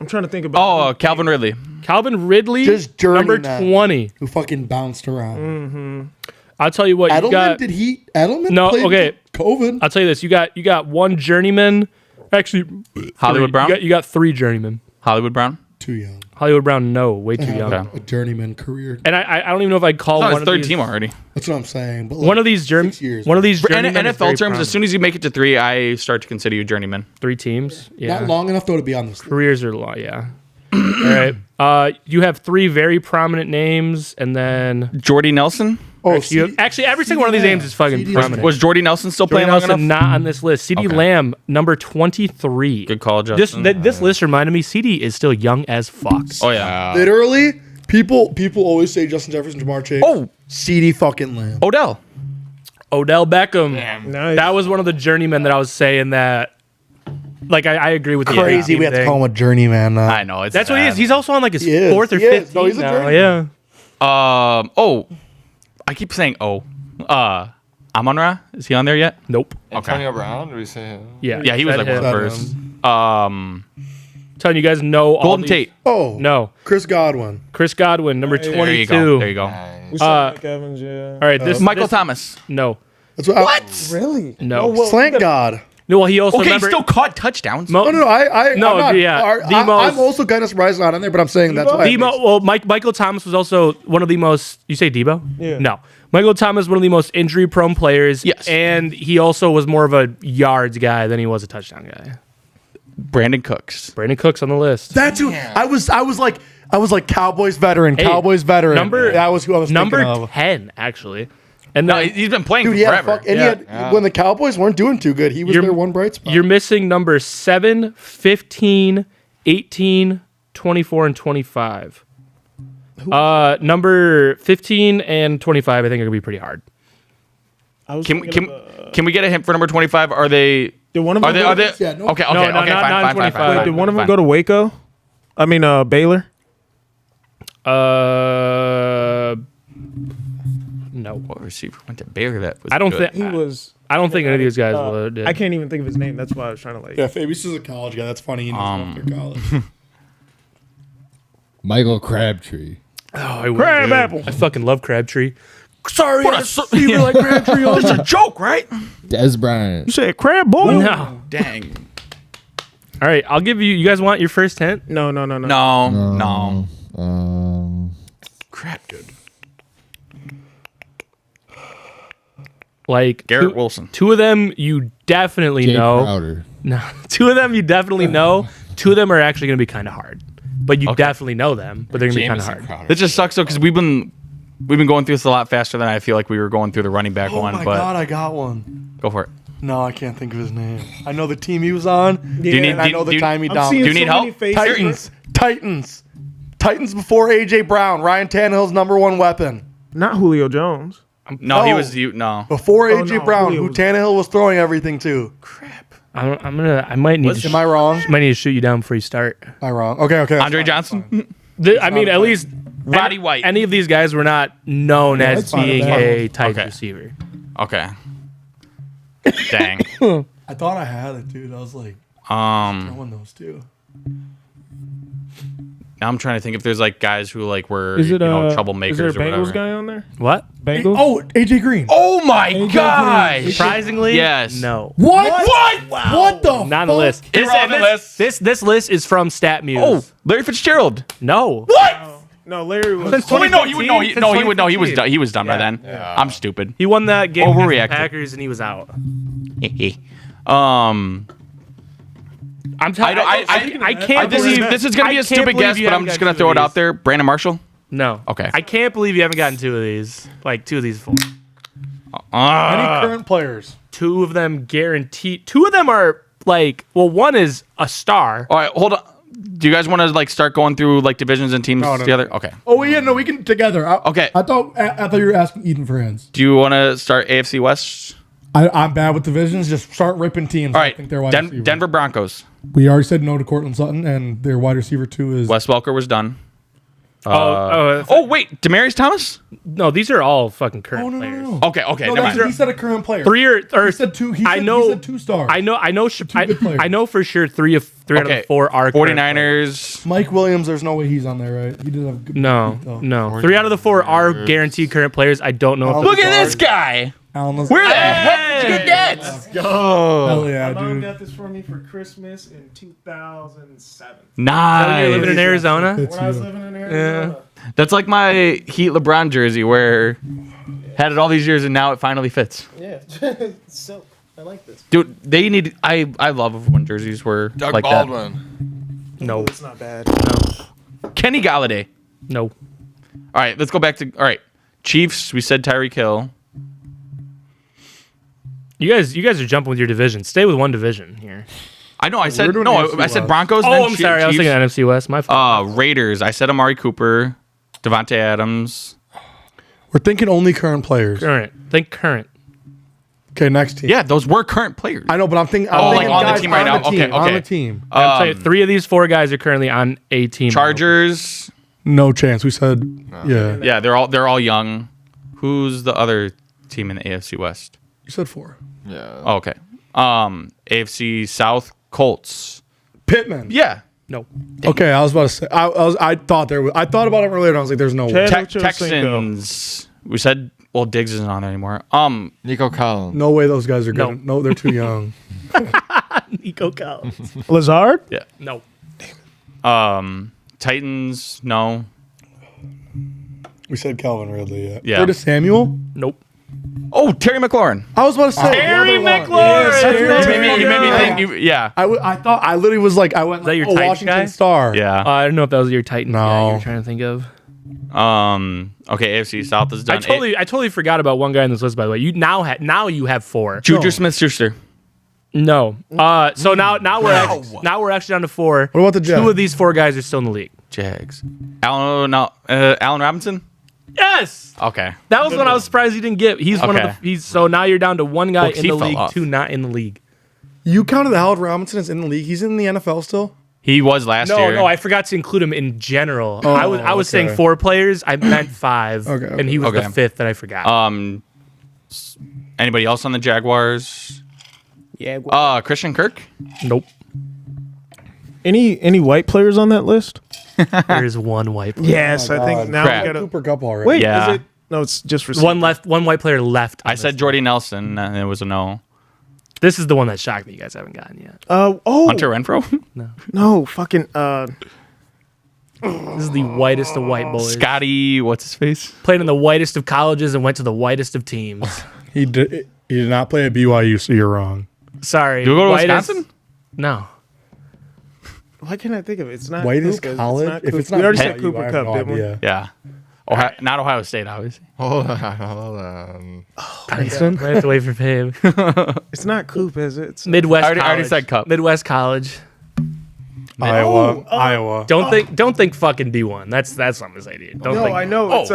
trying to think about. Calvin Ridley. Calvin Ridley, Just journeying number that. 20. who fucking bounced around. I'll tell you what, you Edelman, got. Edelman No, played okay. COVID. I'll tell you this. You got one journeyman. Actually, Hollywood Brown. You got 3 journeymen. Hollywood Brown. Too young. Hollywood Brown, no, way too young. Okay. A journeyman career. And I don't even know if I'd call It's on one his of third these, team already. That's what I'm saying. But one of these 6 years. one of these For journeymen is very NFL terms, as soon as you make it to 3, I start to consider you journeyman. 3 teams. Yeah, Not long enough though to be on this. careers are long. Yeah. All right. You have 3 very prominent names, and then Jordy Nelson. Oh, actually every single one of these names is fucking CD prominent. Was Jordy Nelson still Jordy playing long Nelson enough? not on this list. CD Okay. Lamb, number 23. Good call, Justin. This list reminded me CD is still young as fuck. Oh yeah. literally, people always say Justin Jefferson, Jamar Chase. Oh, CD fucking Lamb. Odell. Odell Beckham. Nice. That was one of the journeymen that I was saying that. Like I agree with the Crazy. We have to thing. call him a journeyman now. I know. It's That's what he is. sad. He's also on like his He is. 4th or He is. 5th No, he's team a now. journeyman. Yeah. I keep saying Amon-Ra. Is he on there yet? Nope. Antonio Brown? Did we say him? Yeah. Yeah, he was said like one of him. the first. Telling you guys know all Golden these- Tate. Oh No. Chris Godwin. Chris Godwin, number There you 22. There you go. There you go. We said Mike Evans, yeah. All right, this Michael this- Thomas. No. That's what? Really? No. well, Slant God. No, well, he also Okay, he remember, still caught touchdowns. Mo- No. No, I'm not, yeah, the I'm most- also kind of surprised not on there, but I'm saying that's why. Well, Michael Thomas was also one of the most. You say Debo? Yeah. No, Michael Thomas was one of the most injury-prone players. Yes. and he also was more of a yards guy than he was a touchdown guy. Brandon Cooks. Brandon Cooks on the list. That's who I was like Cowboys veteran, Hey, Cowboys veteran. That was who I was number thinking of. 10, actually. And No, then he's been playing Dude, he had forever. he had, when the Cowboys weren't doing too good, he was their one bright spot. you're missing number 7, 15, 18, 24, and 25. Number 15 and 25, I think are gonna be pretty hard. Can we get a hint for number 25? Are they? Did one of them Are they? Yeah, no. Okay. No, Okay. not Fine. 25. Did one of them go to Waco? I mean, Baylor. No. What receiver went to Baylor? That was. I don't good. think He was. I don't think any of these guys did. I can't even think of his name. That's why I was trying to like. Yeah, Fabias is a college guy. That's funny. He knows after college. Michael Crabtree. Oh, I would, Crab dude. apple. I fucking love Crabtree. Sorry, What I a had a receiver like Crabtree. It's a joke, right? Des Bryant. You said crab boy? No. Dang. All right, I'll give you. You guys want your first hint? No. No. Crap, dude. Like Garrett Wilson. Two of them you definitely Jay know. Crowder. No, two of them you definitely know. Two of them are actually going to be kind of hard, but you definitely know them. But they're going to be kind of hard. Crowder. This just sucks though because we've been going through this a lot faster than I feel like we were going through the running back Oh one. my But god, I got one. go for it. No, I can't think of his name. I know the team he was on. Do you need? and I know the time he I'm dominated. Do you need so many help? faces. Titans before AJ Brown. Ryan Tannehill's number one weapon. Not Julio Jones. No, he No. was no. Before Oh, AJ no, Brown, Julio who was- Tannehill was throwing everything to. Crap. I might need. To Am I wrong? might need to shoot you down before you start. Am I wrong? Okay. That's Andre fine, Johnson. that's fine. I mean, at least Roddy White. Any of these guys were not known as that's fine, being that's fine. a tight Okay. receiver. Okay. Dang. I thought I had it, dude. I was like, throwing those two. Now I'm trying to think if there's like guys who like were Is it troublemakers Is there a or whatever. Bengals guy on there? What? Bengals. Oh, AJ Green. Oh my gosh! Surprisingly, Yes. No. What? What the? Not on the list. It's on the list. This list is from StatMuse. Oh, Larry Fitzgerald. No. No, Larry was. Since Oh, wait, no, he would. No, he, Since no, he would. No, he was 2015. done. He was done by then. I'm stupid. He won that game against the Overreacted. Packers and he was out. I can't this believe is going to be I a can't stupid believe guess, you but I'm haven't just got going to two throw of it out these. there. Brandon Marshall. No. Okay. I can't believe you haven't gotten two of these. Like two of these four. Any current players? Two of them guaranteed. Two of them are like. Well, one is a star. All right, hold on. Do you guys want to like start going through like divisions and teams No. together? Okay. Oh yeah, no, we can together. Okay. I thought you were asking Eden for hands. Do you want to start AFC West? I'm bad with divisions. Just start ripping teams. All I right. think they're wide receiver. Denver Broncos. We already said no to Cortland Sutton, and their wide receiver 2 is. Wes Welker was done. Oh, Wait, Demarius Thomas? no, these are all fucking current Oh, no, players. no, no. Okay, No, never that's, mind. he said a current player. Three or He said two. He I said, know. He said 2 stars. I know. good players. I know for sure three out of Okay, the 4 are current players. 49ers. Mike Williams. There's no way he's on there, right? He did have good. No, Oh. no. 3 out of the 4 are guaranteed current players. I don't know. If Look at this guy. Alan, Where the heck did you get that? Hell yeah, My mom dude. got this for me for Christmas in 2007. Nice. you're living in Arizona. It's When I was you. living in Arizona. That's like my Heat LeBron jersey where had it all these years and now it finally fits. Yeah. Silk. I like this. Dude, they need. I love when jerseys were Doug like Baldwin. No, It's not bad. that. Kenny Galladay. no. All right, let's go back to. All right, Chiefs. We said Tyreek Hill. You guys are jumping with your division. Stay with one division here. I know. I said doing no. AFC I said West. Broncos. Oh, then I'm sorry. I was Chiefs. thinking NFC West. My fault. Raiders. I said Amari Cooper, Devontae Adams. We're thinking only current players. Current. Think current. Okay, next team. Yeah, those were current players. I know, but I'm thinking. Oh, I'm like thinking on the guys team right now? Okay, On okay. the team. I'm saying 3 of these 4 guys are currently on a team. Chargers. No chance. We said. Yeah. Yeah, they're all young. Who's the other team in the AFC West? You said 4. Yeah. Oh, okay. AFC South Colts. Pittman. Yeah. No. Okay, I was about to say. I thought there was. I thought about it earlier, and I was like, "There's no way. Chad- Texans. We said. Well, Diggs isn't on there anymore. Nico Collins. No way those guys are No. good. No, they're too young." Nico Collins. Lazard? Yeah. No. Titans. No. We said Calvin Ridley. Yeah. Curtis Samuel. Nope. Oh, Terry McLaurin. I was about to say Terry the other one. McLaurin. You made me think. Yeah. I thought I literally was like I went Is that your like, Titan Washington guy? Star. Yeah. I don't know if that was your Titans guy No. you were trying to think of. Okay, AFC South is done. I totally forgot about one guy on this list. By the way, you now you have 4. Juju Smith-Schuster. No. So now we're actually down to 4. What about the Jets? 2 of these 4 guys are still in the league. Jags. Allen Robinson. Yes. Okay. That was one I was surprised he didn't get. He's one of the. So now you're down to 1 guy Well, in he the fell league, off. 2 not in the league. You counted Allen Robinson as in the league. He's in the NFL still. He was last year. No, I forgot to include him in general. Oh, I was saying okay. 4 players. I meant 5, Okay. and he was the Okay. 5th that I forgot. Anybody else on the Jaguars? Yeah. Christian Kirk. Nope. Any white players on that list? There's 1 white player. Yes, I think now Crap. we gotta. Cooper Kupp already. Wait, Yeah. is it? No, it's just for 1 left. 1 white player left. on I said this. Jordy Nelson, and it was a no. This is the one that shocked me. You guys haven't gotten yet. Hunter Renfro. No, fucking. This is the whitest of white boys. Scotty, what's his face? Played in the whitest of colleges and went to the whitest of teams. He did not play at BYU, so you're wrong. Sorry. Do we go to whitest- Wisconsin? No. Why can't I think of it? It's not Whitest Cooper. college? If it's not we already BYU, said Cooper I have Kupp, no didn't we? idea. Yeah. Not Ohio State, obviously. Hold on. Princeton? I have to wait for Pave. It's not Coop, is it? It's Midwest I already College. said Cup. Midwest College. Iowa. Iowa. Don't think fucking D1. That's what I'm gonna say to you. Don't no, think. I know. It's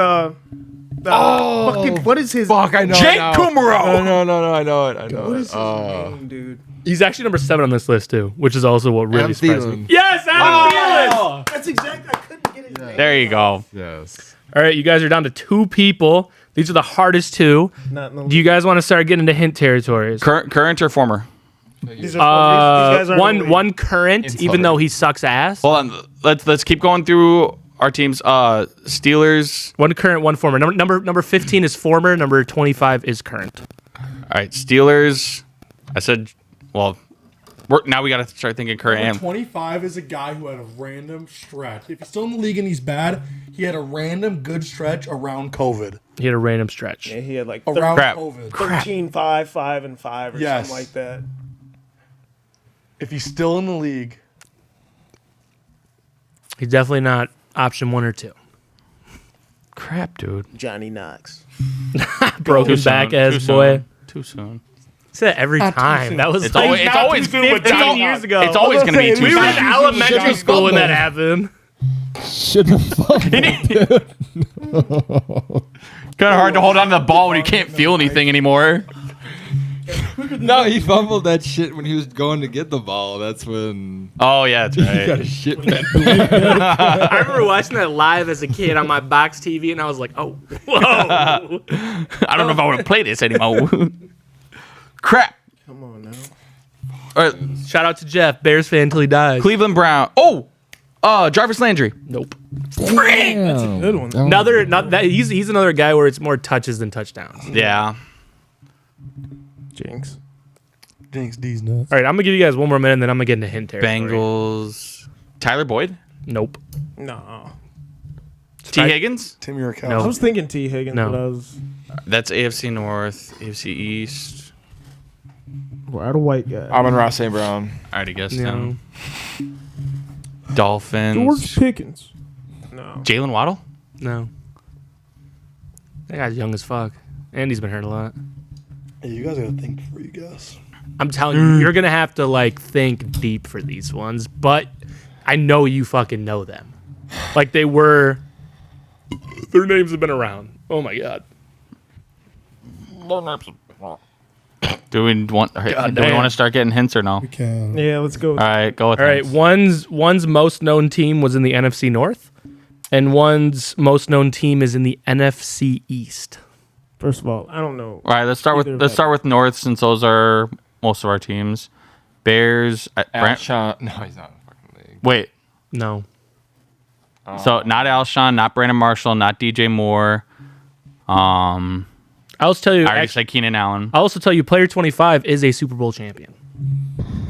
fucking, what is his? Fuck, I know. Jake now. Kumaro. No, I know it. What is his name, dude? He's actually number 7 on this list too, which is also what really Adam surprised me. Thielen. Yes, Adam Thielen. That's exactly. I couldn't get his name. There you go. Yes. All right, you guys are down to 2 people. These are the hardest 2. Not in the Do you guys want to start getting into hint territories? Current or former? These are, these guys aren't in the league. One current, even though he sucks ass. Hold on. Let's keep going through our teams. Steelers. One current, one former. Number 15 is former. Number 25 is current. All right, Steelers. I said, well, now we got to start thinking current. Number And 25 is a guy who had a random stretch. If he's still in the league and he's bad, he had a random good stretch around COVID. He had a random stretch. Yeah, he had like Around Crap. COVID. 13, 5, 5, and 5 or Yes. something like that. If he's still in the league, He's definitely not option 1 or 2. crap, dude. Johnny Knox. Broken Too back soon, ass too boy. soon. Too soon. Say that every Not too time. soon. That was It's like always, it's not always too soon, but 15 years ago. It's always going to be too we were in soon. elementary school when that happened. Shouldn't have fumbled. Kind of hard to hold on to the ball when you can't feel anything anymore. No, he fumbled that shit when he was going to get the ball. That's when Oh yeah, that's he got right. a shit man. I remember watching that live as a kid on my box TV, and I was like, "Oh, whoa!" I don't know if I want to play this anymore. Crap. Come on now. All right, Shout out to Jeff, Bears fan until he dies. Cleveland Brown. Oh, Jarvis Landry. Nope. Damn. Good one. He's another guy where it's more touches than touchdowns. Yeah. Jinx. Jinx D's nuts. All right, I'm gonna give you guys one more minute, and then I'm gonna get into hint territory. Bengals. Tyler Boyd. Nope. No. T. Higgins. Tim Yurkowski. No. I was thinking T. Higgins, No. but I was. That's AFC North, AFC East. We're out of white guy. Amon-Ra St. Brown. I already guessed No. him. Dolphins. George Pickens. No. Jalen Waddle. No. That guy's young as fuck, and he's been hurt a lot. Hey, you guys gotta think before you guess. I'm telling you, you're gonna have to like think deep for these ones, but I know you fucking know them. Like they were. Their names have been around. Oh my god. Do we want to start getting hints or no? Can. Yeah, let's go. All right, go with All right, hints. one's most known team was in the NFC North, and one's most known team is in the NFC East. First of all, I don't know. All right, let's start with North since those are most of our teams. Bears. Alshon. No, he's not in the fucking league. Wait. No. So not Alshon, not Brandon Marshall, not DJ Moore. I'll also tell you. I already said Keenan Allen. I'll also tell you, player 25 is a Super Bowl champion.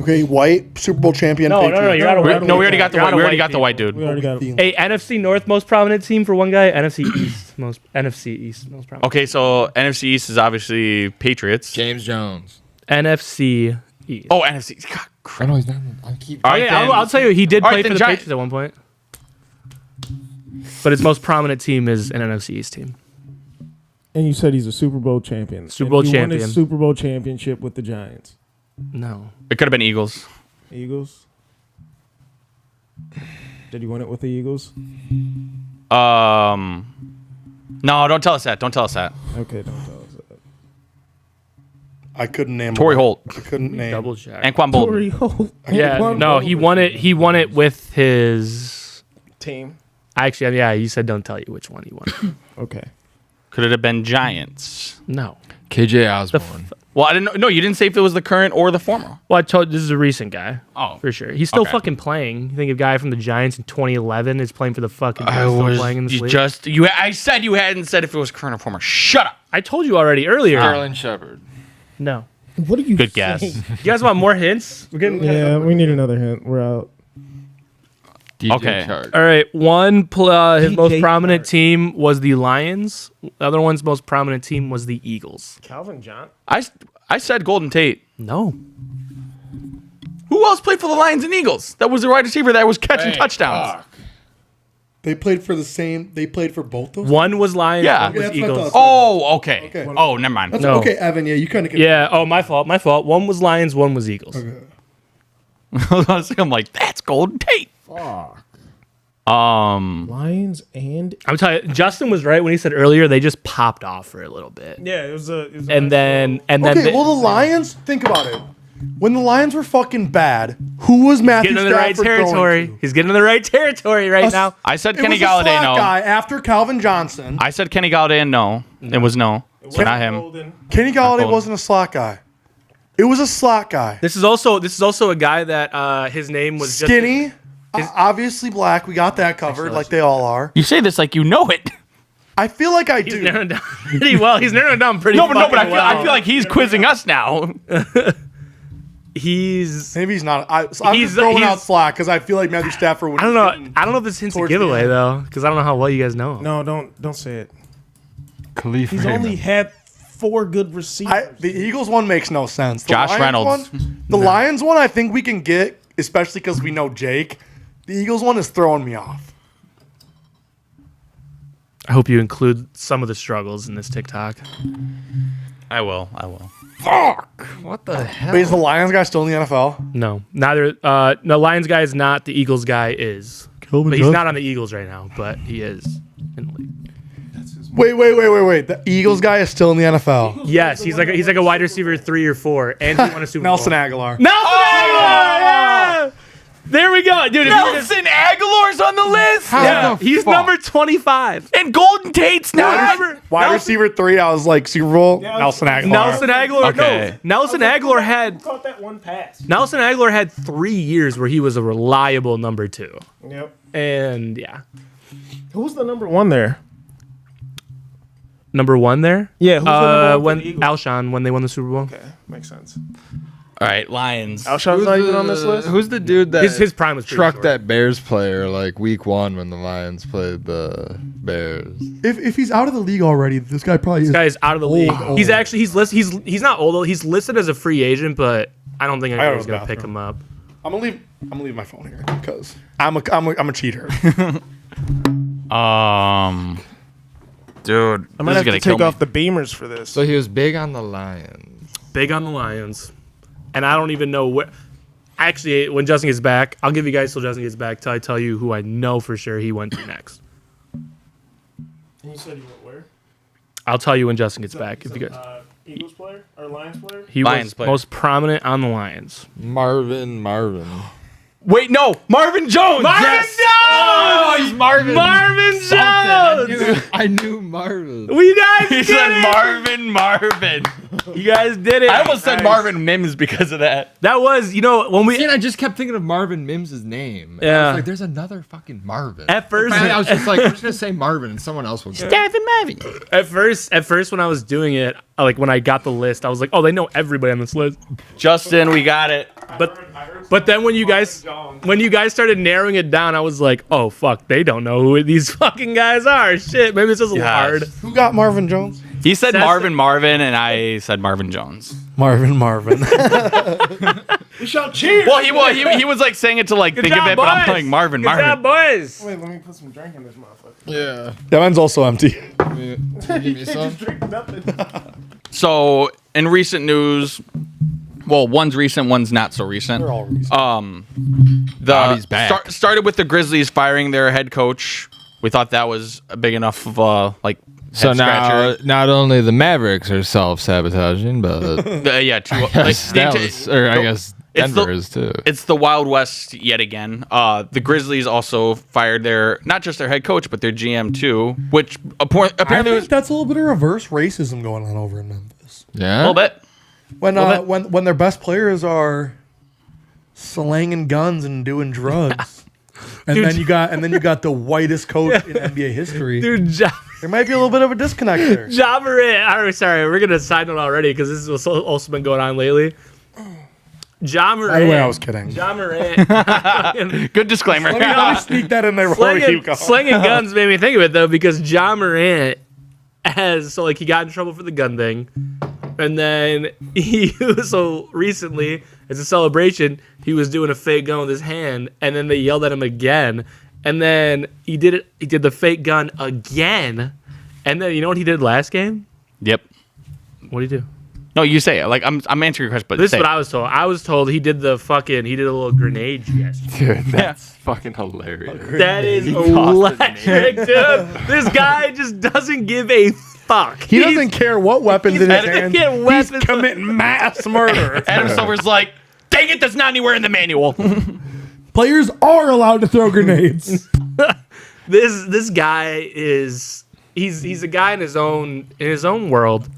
Okay, white Super Bowl champion. No, Patriots. you're out of white. No, we already got the You're white. out We of already got the white dude. We already got A NFC North most prominent team for one guy. NFC East most prominent. Okay, so NFC East is obviously Patriots. James Jones. NFC East. Oh, NFC. God, I know he's not. I keep. All right, Okay, then. I'll tell you, he did All play right, for then the Giants. Patriots at one point. But his most prominent team is an NFC East team. And you said he's a Super Bowl champion. Super Bowl And he won champion. his Super Bowl championship with the Giants. No. It could have been Eagles. Eagles. Did he win it with the Eagles? No, don't tell us that. Don't tell us that. Okay, don't tell us that. I couldn't name. Torrey him. Holt. I couldn't name. Double check. Anquan Bolden. Torrey Holt. Yeah, Anquan no, he Bolden. won it. He won it with his. Team. Actually, yeah, you said don't tell you which one he won. Okay. Could it have been Giants? No. KJ Osborne. Well, I didn't know. No, you didn't say if it was the current or the former. Well, I told this is a recent guy. Oh. For sure. He's still Okay. fucking playing. You think a guy from the Giants in 2011 is playing for the fucking Giants, still playing in this league? I said you hadn't said if it was current or former. Shut up. I told you already earlier. Sterling Shepard. No. What are you Good guess. saying? You guys want more hints? We're getting Yeah, we need another hint. We're out. DJ Okay. Chark. All right. His most DJ prominent Clark. team was the Lions. The other one's most prominent team was the Eagles. Calvin John. I said Golden Tate. No. Who else played for the Lions and Eagles? That was the wide receiver that was catching Hey, touchdowns. fuck. They played for the same. They played for both those. One was Lions, Yeah. one was That's what I Eagles. thought. Oh, okay. Okay. Oh, never mind. That's No. okay, Evan. Yeah, you kind of. Yeah. Oh, my fault. My fault. One was Lions, one was Eagles. I'm like, that's Golden Tate. Fuck. Lions and I'm telling you, Justin was right when he said earlier they just popped off for a little bit. yeah, it was a. And then Okay, they- well, the Lions. Think about it. When the Lions were fucking bad, who was Matthew getting in the right Stafford throwing territory. to? He's getting in the right territory right Us- now. I said It Kenny was a Galladay, slot no. guy after Calvin Johnson. I said Kenny Galladay, and no. It was no. So not him. Kenny Galladay Golden. wasn't a slot guy. It was a slot guy. This is also a guy that his name was Skinny, obviously black. We got that covered, like they all are. You say this like you know it. I feel like I He's do. narrowing down pretty well. He's narrowing down pretty No, but I fucking well. feel like he's quizzing us now. he's. Maybe he's not. I'm He's- just throwing he's- out slack because I feel like Matthew Stafford would. I don't know. I don't know if this hints a towards the giveaway end. though, because I don't know how well you guys know him. No, don't say it. Khalif He's Raymond. only had 4 good receivers. The Eagles one makes no sense. The Josh Lions Reynolds. one- the Lions one, I think we can get, especially because we know Jake. The Eagles one is throwing me off. I hope you include some of the struggles in this TikTok. I will. What the hell? Wait, is the Lions guy still in the NFL? No, neither. The Lions guy is not. The Eagles guy is. But he's not on the Eagles right now, but he is in the league. Wait. The Eagles guy is still in the NFL. Yes, he's like a wide receiver 3 or 4, and he won a Super Bowl. Nelson Aguilar. Nelson Aguilar! Yeah! There we go, dude. if you just- Nelson Aguilar's on the list. yeah, the he's fuck? number 25. And Golden Tate's not. Wide receiver 3, I was like Super Bowl. Nelson Aguilar. Nelson Aguilar. Okay. No, Nelson Aguilar had caught that one pass. 3 years where he was a reliable number 2, Yep. and yeah, Who's the number 1 there? number 1 there. Yeah, who's the number 1 when for the Eagles? Alshon when they won the Super Bowl. Okay, makes sense. All right, Lions. Alshon's not even on this list. Who's the dude that His prime was pretty trucked short. that Bears player like week 1 when the Lions played the Bears? If he's out of the league already, this guy probably is. This guy is out of the league. old. He's actually he's not old. He's listed as a free agent, but I don't think gotta anyone's go to gonna the pick him up. I'm gonna leave my phone here because I'm a cheater. Dude, I might have to take off the beamers for this. So he was big on the Lions. Big on the Lions, and I don't even know where. Actually, when Justin gets back, I'll give you guys till Justin gets back till I tell you who I know for sure he went to next. And you said you went where? I'll tell you when Justin gets back. If you guys, Eagles player or Lions player? he Lions was player. most prominent on the Lions. Marvin. Wait, no, Marvin Jones. Yes. Oh, he's Marvin. Marvin Jones. I knew Marvin. We guys He did said it. Marvin. You guys did it. I almost said Marvin Mims because of that. That was, when we And I just kept thinking of Marvin Mims' name. And I Yeah. was like, there's another fucking Marvin. At first- Finally, I was just like, I'm just gonna say Marvin, and someone else will get it. David Marvin. At first, when I was doing it, like when I got the list, I was like, "Oh, they know everybody on this list." Justin, we got it. But But then when you guys started narrowing it down, I was like, oh fuck, they don't know who these fucking guys are. Shit, maybe it's just a little hard. Who got Marvin Jones? He said Marvin, and I said Marvin Jones. Marvin. We shall cheer. Well, he was like saying it to like think of it, but I'm playing Marvin. Good job, boys. Wait, let me put some drink in this motherfucker. Yeah. That one's also empty. Give me some. Drink nothing. So in recent news, well, one's recent, one's not so recent. They're all recent. Bobby's back. Started with the Grizzlies firing their head coach. We thought that was a big enough of a So head now, scratcher. not only the Mavericks are self-sabotaging, but Yeah, two, like, Dallas, or I guess Denver is too. It's the Wild West yet again. The Grizzlies also fired not just their head coach, but their GM too, which I apparently think was that's a little bit of reverse racism going on over in Memphis. a Yeah. little bit. When their best players are slanging guns and doing drugs. And Dude. then you got the whitest coach in NBA history. Dude, There might be a little bit of a disconnect there. Ja Morant. Sorry, we're gonna side note already because this is what's also been going on lately. Ja Morant. By the way, I was kidding. Ja Morant. Good disclaimer. Let me sneak that in there before we keep going. Slinging guns made me think of it though because Ja Morant he got in trouble for the gun thing, and then recently as a celebration he was doing a fake gun with his hand, and then they yelled at him again, and then he did the fake gun again, and then you know what he did last game? Yep. What did he do? No, you say it. Like I'm answering your question, but This say is what it. I was told. I was told he did a little grenade gesture. Dude, that's fucking hilarious. That is tossed a electric, dude. This guy just doesn't give a fuck. He doesn't care what weapons in his hands. He's Weapons. committing mass murder. Adam Silver's like, dang it, that's not anywhere in the manual. Players are allowed to throw grenades. This guy is he's a guy in his own world,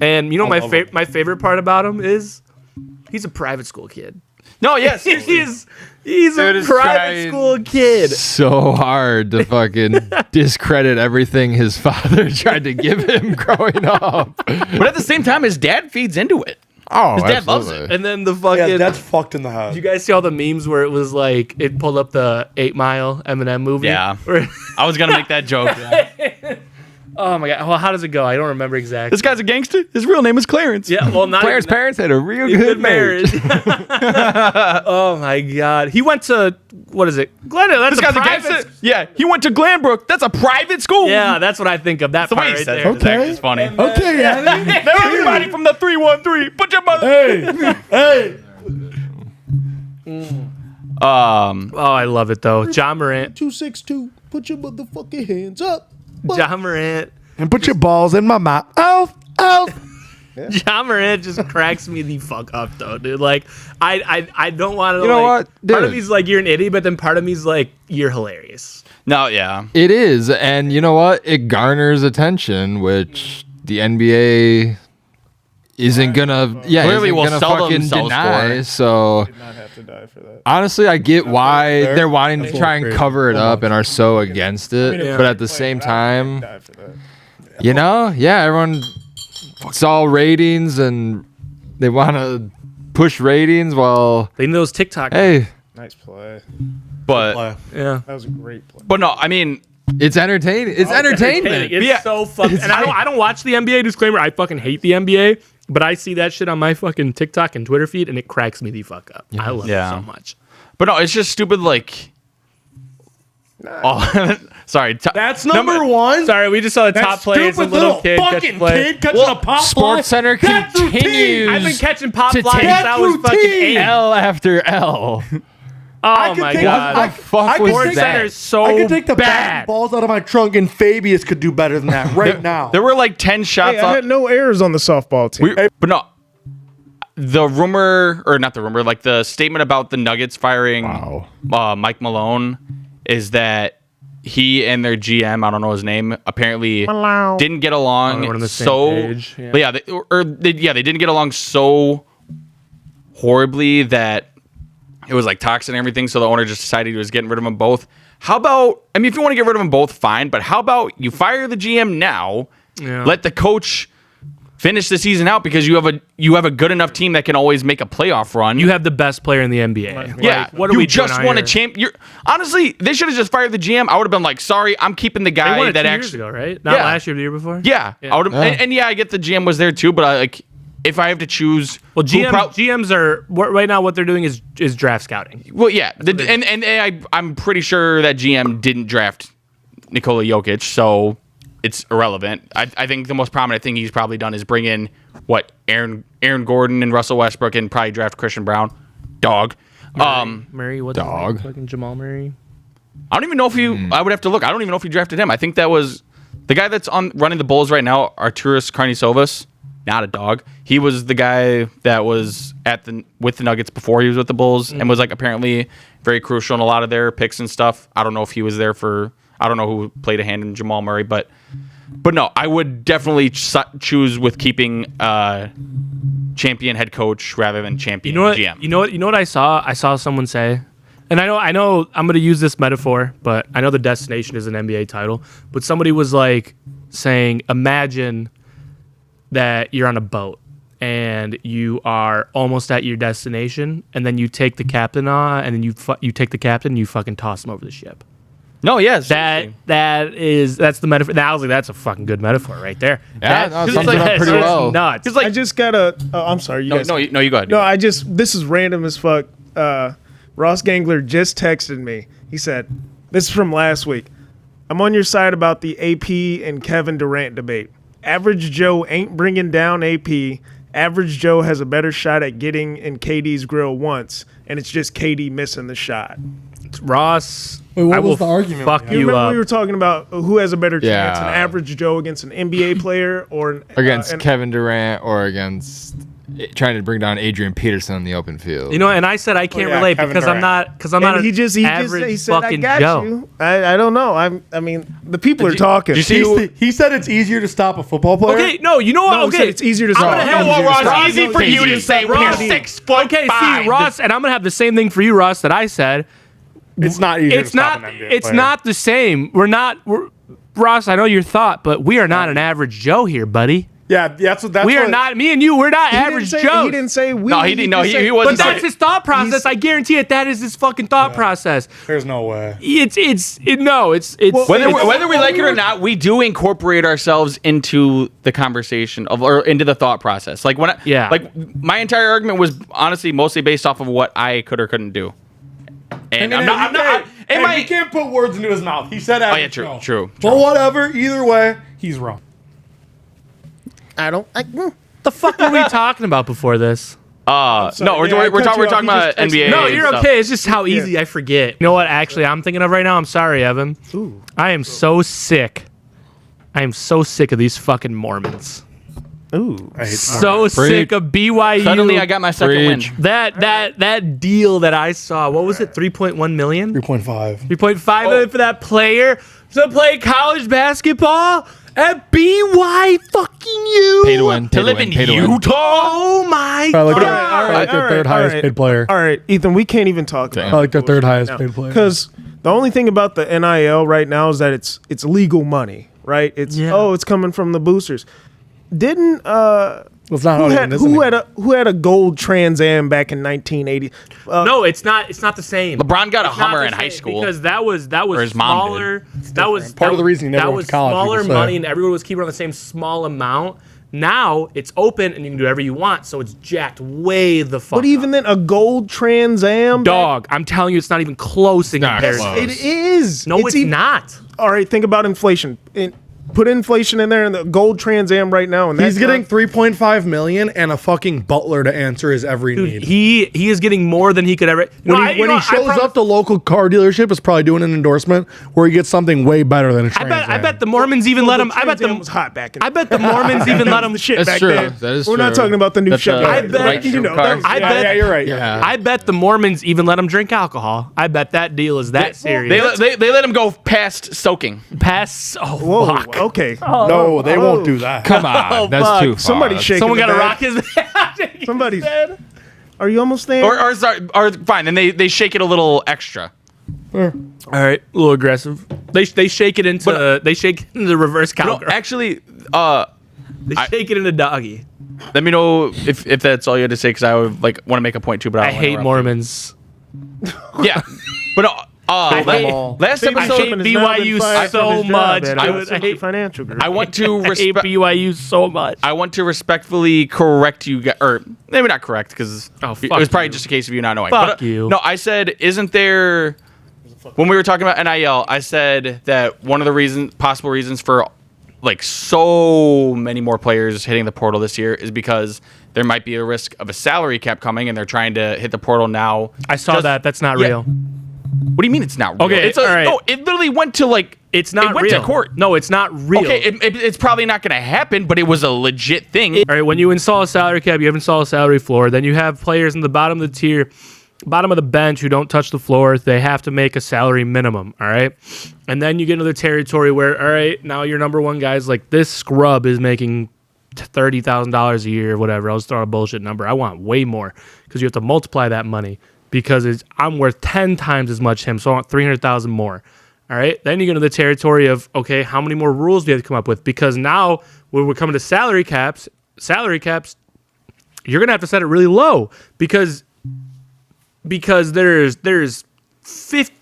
and you know my favorite part about him is he's a private school kid. No, yes. he's Dude a is private trying school kid. So hard to fucking discredit everything his father tried to give him growing up. But at the same time, his dad feeds into it. Oh, His dad loves absolutely. And then the fucking Yeah, that's fucked in the head. did you guys see all the memes where it was like it pulled up the 8 Mile Eminem movie? Yeah. Where- I was gonna make that joke. oh my god. Well, how does it go? I don't remember exactly. This guy's a gangster. His real name is Clarence. Yeah, well, not Claire's even- parents had a real Good good marriage. Oh my god. He went to what is it? Glen. That's This a guy's a private. gangster. Yeah, he went to Glenbrook. That's a private school. Yeah, that's what I think of. That the way part he right says there. it is actually funny. Okay, Annie. Now everybody from the 313, put your mother. Hey. Oh, I love it though. Ja Morant. 262. Put your motherfucking hands up. Ja Morant. And put your balls in my mouth. Ow. Ja Morant just cracks me the fuck up though, dude. Like I don't want to. You know what, Part of dude? me's like you're an idiot, but then part of me's like you're hilarious. No, yeah. It is, and you know what? It garners attention, which the NBA isn't gonna. Yeah, Clearly isn't will gonna sell fucking themselves deny. for. So Did not have to die for that. honestly, I get why there. they're wanting to try and crazy. cover it up and are so against it, Yeah. but at the same time, Die for that. you know, yeah, everyone. It's all ratings, and they want to push ratings. Well, They know those TikTok. hey, Nice play. But Yeah. That was a great play. but no, I mean, it's entertaining. It's entertainment. It's Yeah. so fucking. And I don't watch the NBA. Disclaimer: I fucking hate the NBA, but I see that shit on my fucking TikTok and Twitter feed, and it cracks me the fuck up. I love Yeah. it so much. but no, it's just stupid. Like, oh, sorry. That's number one. Sorry, we just saw the top play. It's a Stupid little kid catch fucking play. kid catching a pop Sports Center That's routine. continues I've been catching pop to flies take since I was routine. fucking 8. L after L. Oh my god. What the fuck was Sports Center that? is so I could take the bad. balls out of my trunk, and Fabias could do better than that right now. There were like 10 shots Hey, I had no errors on the softball team. but no. The rumor, or not the rumor, like the statement about the Nuggets firing Mike Malone is that he and their GM, I don't know his name, apparently didn't get along we're on the same so. page, yeah. But yeah, they didn't get along so horribly that it was like toxic and everything. So the owner just decided he was getting rid of them both. How about? I mean, if you want to get rid of them both, fine. But how about you fire the GM now? Yeah. Let the coach finish the season out because you have a good enough team that can always make a playoff run. You have the best player in the NBA. Yeah, Like, what are you we just doing won a out champ. Honestly, they should have just fired the GM. I would have been like, sorry, I'm keeping the here? They guy won it that 2 years actually. ago, right? Not last year, the year before. Yeah, I would have. And yeah, I get the GM was there too, but if I have to choose, Well, GMs are right now. What they're doing is draft scouting. well, yeah, I'm pretty sure that GM didn't draft Nikola Jokic, so it's irrelevant. I think the most prominent thing he's probably done is bring in Aaron Gordon and Russell Westbrook and probably draft Christian Brown. Dog. Murray, what's Dog. his name? Fucking Jamal Murray. I don't even know if I would have to look. I don't even know if he drafted him. I think that was the guy that's running the Bulls right now, Arturas Karnisovas. Not a dog. He was the guy that was with the Nuggets before he was with the Bulls and was like apparently very crucial in a lot of their picks and stuff. I don't know if he was there I don't know who played a hand in Jamal Murray, but no, I would definitely choose with keeping champion head coach rather than champion GM. You know what I saw? I saw someone say, and I know I'm going to use this metaphor, but I know the destination is an NBA title. But somebody was like saying, imagine that you're on a boat and you are almost at your destination, and then you take the captain on, and then you take the captain and you fucking toss him over the ship. No, yes. That's the metaphor. Now I was like, that's a fucking good metaphor right there. Yeah, That- no, sums it up pretty that's well. Nuts. It's like I just gotta. I'm sorry. You guys. no, you go ahead. No, this is random as fuck. Ross Gangler just texted me. He said, this is from last week. I'm on your side about the AP and Kevin Durant debate. Average Joe ain't bringing down AP. Average Joe has a better shot at getting in KD's grill once, and it's just KD missing the shot. Ross. Wait, what I will was the argument? fuck You You you remember up. we were talking about who has a better chance, Yeah. an average Joe against an NBA player or an, Against an- Kevin Durant or against trying to bring down Adrian Peterson on the open field. You know, and I said I can't yeah, relate Kevin because I'm Durant. not And an average he said, fucking I got Joe. you. I don't know. I mean, the people are talking. He said it's easier to stop a football player. Okay, no, you know what? No, he okay, said it's easier to I'm stop. gonna have Easier to Ross. stop. easy for you to say when you're 6'5". Okay, see, Ross, and I'm gonna have the same thing for you, Ross, that I said. It's not easier It's to stop not. an NBA It's player. not the same. Ross. I know your thought, but we are not an average Joe here, buddy. Yeah, that's what. We are not. Me and you, we're not He didn't average say- Joes. He didn't say we. No, he didn't. No, just he said- wasn't But saying that's his thought process. I guarantee it. That is his fucking thought process. There's no way. It's Whether we like it or not, we do incorporate ourselves into the conversation or into the thought process. Like like my entire argument was honestly mostly based off of what I could or couldn't do. And I'm not. You can't put words into his mouth. He said, yeah, true. But whatever. Either way, he's wrong. I don't. the fuck were we talking about before this? No, we're talking about NBA. No, you're stuff. okay. It's just how easy I forget. You know what? Actually, I'm thinking of right now. I'm sorry, Evan. I am so sick. I am so sick of these fucking Mormons. Ooh. I hate So sick of BYU. Suddenly, I got my second win. that deal that I saw. What was it? 3.1 million. 3.5. 3.5 million for that player to play college basketball at BYU. Pay to win. To live in Utah. Oh my I like god! I like their third highest paid player. All right, Ethan, we can't even talk Damn. about I like their third highest paid player. because the only thing about the NIL right now is that it's legal money, right? It's it's coming from the boosters. Didn't That's not how it is anymore. who had a gold Trans Am back in 1980? No, it's not. It's not the same. LeBron got a It's not Hummer the in high same school. because that was his mom smaller. That was Part of the reason he never that went was to college, smaller people say. money, and everyone was keeping on the same small amount. Now it's open and you can do whatever you want, so it's jacked way the fuck. But even then, a gold Trans Am, dog, I'm telling you, it's not even close in not comparison. close. it is. No, it's not. All right, think about inflation. Put inflation in there and the gold Trans Am right now, and He's that's getting 3.5 million and a fucking butler to answer his every Dude, need. he is getting more than he could ever. When he shows up to local car dealership, is probably doing an endorsement where he gets something way better than a Trans I Am. bet the Mormons even let him. Trans Am was hot back in. I bet the Mormons even let him. shit That's back true. then. That is We're not true. talking about the new That's Chevy. a- I bet White you know. car. that was- I bet. yeah, you're right. Yeah. I bet the Mormons even let him drink alcohol. I bet that deal is that serious. They let him go past soaking. Pass. Oh Whoa. fuck. Okay. No, they won't do that. Come on, that's fuck. too far. Somebody That's- shake. Someone got to the rock bed. his. Somebody's. Are you almost there? Or fine, then they shake it a little extra. All right, a little aggressive. They shake it into the reverse No, cowgirl. actually, They shake it in a doggy. Let me know if that's all you had to say, because I would want to make a point too. But I hate Mormons. Yeah, but last Steve episode, Chapman has now been BYU fired so from his job much. at I Censors Financial Group. I want to I hate respect. BYU so much. I want to respectfully correct you guys, or maybe not correct, because it was fuck probably you. just a case of you not knowing. Fuck you. No, I said, isn't there? When we were talking about NIL, I said that one of the possible reasons for so many more players hitting the portal this year is because there might be a risk of a salary cap coming, and they're trying to hit the portal now. I saw that. That's not real. What do you mean it's not real? Okay, all right. No, it literally went to It's not it went real. to court. No, it's not real. Okay, it's probably not going to happen, but it was a legit thing. All right, when you install a salary cap, you have install a salary floor. Then you have players in the bottom of the tier, bottom of the bench who don't touch the floor. They have to make a salary minimum, all right? And then you get into the territory where, all right, now your number one guy's like, this scrub is making $30,000 a year or whatever. I'll just throw a bullshit number. I want way more because you have to multiply that money because I'm worth 10 times as much as him, so I want 300,000 more. All right, then you get into the territory of, okay, how many more rules do you have to come up with? Because now when we're coming to salary caps, you're gonna have to set it really low because there's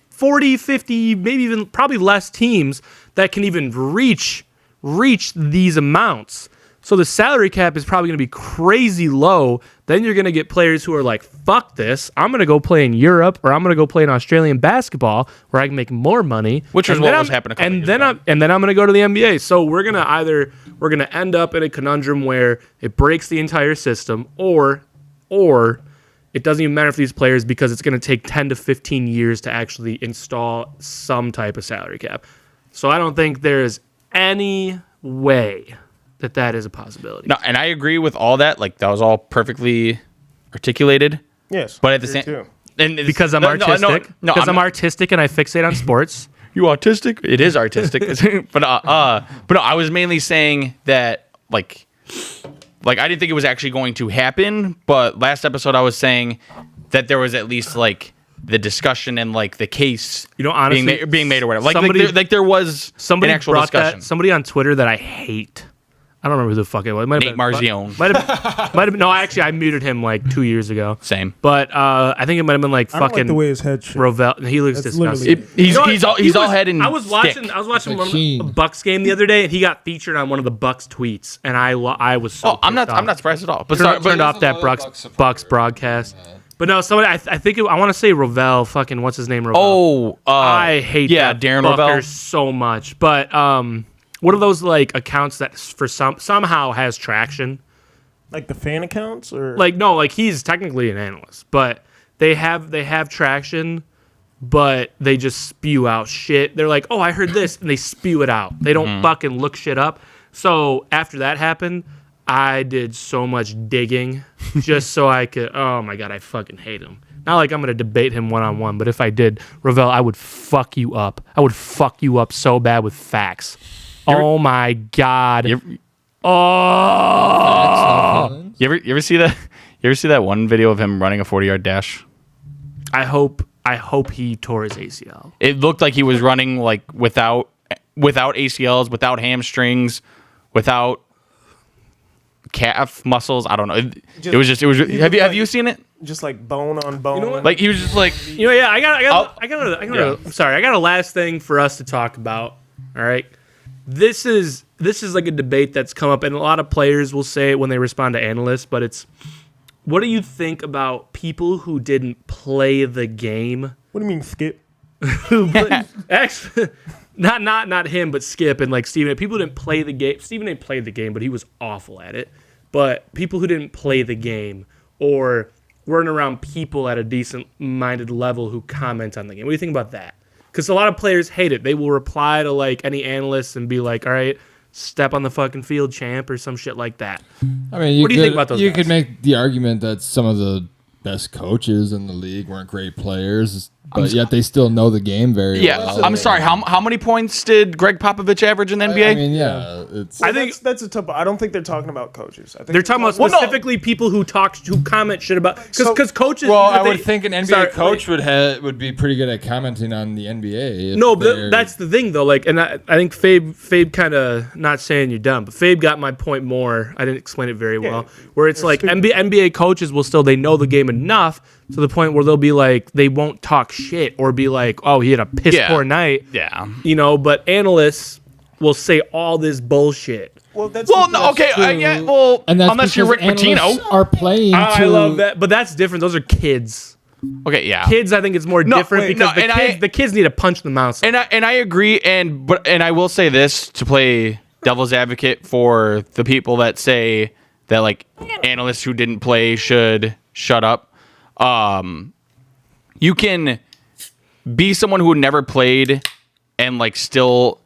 40, 50, maybe even probably less teams that can even reach these amounts. So the salary cap is probably going to be crazy low. Then you're going to get players who are like, fuck this. I'm going to go play in Europe or I'm going to go play in Australian basketball where I can make more money. Which is what was happening a couple years ago. And then I'm going to go to the NBA. So we're going to end up in a conundrum where it breaks the entire system or it doesn't even matter for these players because it's going to take 10 to 15 years to actually install some type of salary cap. So I don't think there's any way that is a possibility. No, and I agree with all that. That was all perfectly articulated. Yes, But at the same and Because I'm artistic. Because I'm artistic and I fixate on sports. You autistic? It is artistic. but no, I was mainly saying that I didn't think it was actually going to happen, but last episode I was saying that there was at least the discussion and the case honestly, being made or whatever. There was somebody an actual brought discussion. Somebody on Twitter that I hate. I don't remember who the fuck it was. It might Nate have been, Marzione. Might have been. No, actually, I muted him 2 years ago. Same. But I think it might have been I don't fucking like the way his head shit. Rovell. He looks That's disgusting. literally He's all head and I was watching stick. a Bucks game the other day, and he got featured on one of the Bucks tweets, and I was so. I'm pissed not off. surprised at all. But Turned off that Bucks broadcast. But no, somebody. I want to say Rovell. Fucking what's his name? Rovell. I hate that Darren fucker Rovell so much. But what are those accounts that for somehow has traction? Like the fan accounts, or No, he's technically an analyst, but they have traction, but they just spew out shit. They're like, oh, I heard this, and they spew it out. They don't fucking look shit up. So after that happened, I did so much digging just so I could. Oh my god, I fucking hate him. Not like I'm gonna debate him one-on-one, but if I did, Rovell, I would fuck you up. I would fuck you up so bad with facts. Oh my god. You ever see that? You ever see that one video of him running a 40-yard dash? I hope he tore his ACL. It looked like he was running without ACLs, without hamstrings, without calf muscles. I don't know. It was. Have you seen it? just bone on bone. You know what? Like he was just yeah. I got. I'm sorry. I got a last thing for us to talk about. All right. This is a debate that's come up, and a lot of players will say it when they respond to analysts. But it's, what do you think about people who didn't play the game? What do you mean, Skip? Actually, not him, but Skip and Steven. People who didn't play the game. Steven didn't play the game, but he was awful at it. But people who didn't play the game or weren't around people at a decent-minded level who comment on the game. What do you think about that? Because a lot of players hate it. They will reply to any analyst and be like, all right, step on the fucking field, champ, or some shit like that. I mean, what do you think about those You guys? could make the argument that some of the best coaches in the league weren't great players, but yet they still know the game very well. I'm sorry. How many points did Greg Popovich average in the NBA? I mean, yeah, it's. I think that's a tough. I don't think they're talking about coaches. I think They're talking about specifically people who comment shit about because coaches. Well, I would think an NBA coach would be pretty good at commenting on the NBA. No, but that's the thing though. Like, and I think Fabe kind of, not saying you're dumb, but Fabe got my point more. I didn't explain it very well. Where it's like NBA coaches will still, they know the game enough to the point where they'll be like, they won't talk shit or be like, oh, he had a piss poor night. Yeah. You know, but analysts will say all this bullshit. Well, that's okay. and that's unless you're Rick Pitino. Are playing. I love that, but that's different. Those are kids. Okay, yeah. Kids, I think it's more different because the kids need to punch the mouse. And I agree, and I will say this to play devil's advocate for the people that say that like analysts who didn't play should shut up. You can be someone who never played and like still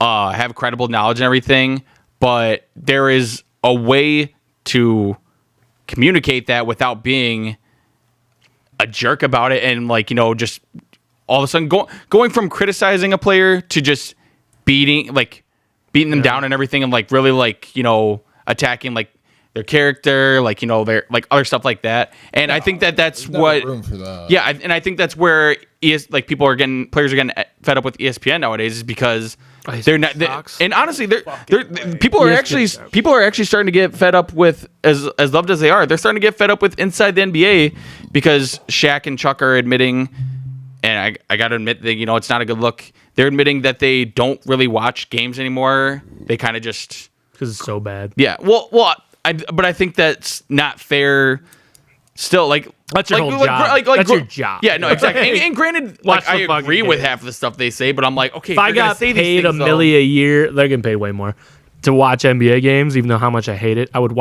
have credible knowledge and everything, but there is a way to communicate that without being a jerk about it and like, you know, just all of a sudden going from criticizing a player to just beating them down and everything and like really like, you know, attacking like their character, like, you know, their like other stuff like that. And I think that's what room for that. Yeah, and I think that's where players are getting fed up with ESPN nowadays is because they're not and honestly people are actually starting to get fed up with as loved as they are. They're starting to get fed up with inside the NBA because Shaq and Chuck are admitting, and I got to admit that, you know, it's not a good look. They're admitting that they don't really watch games anymore. They kind of just because it's so bad. Yeah. Well, but I think that's not fair. Still, like that's your whole job. That's your job. Yeah, no, exactly. and granted, like I agree with half of the stuff they say, but I'm like, okay, if I got paid $1 million a year, they're getting paid way more to watch NBA games. Even though how much I hate it, I would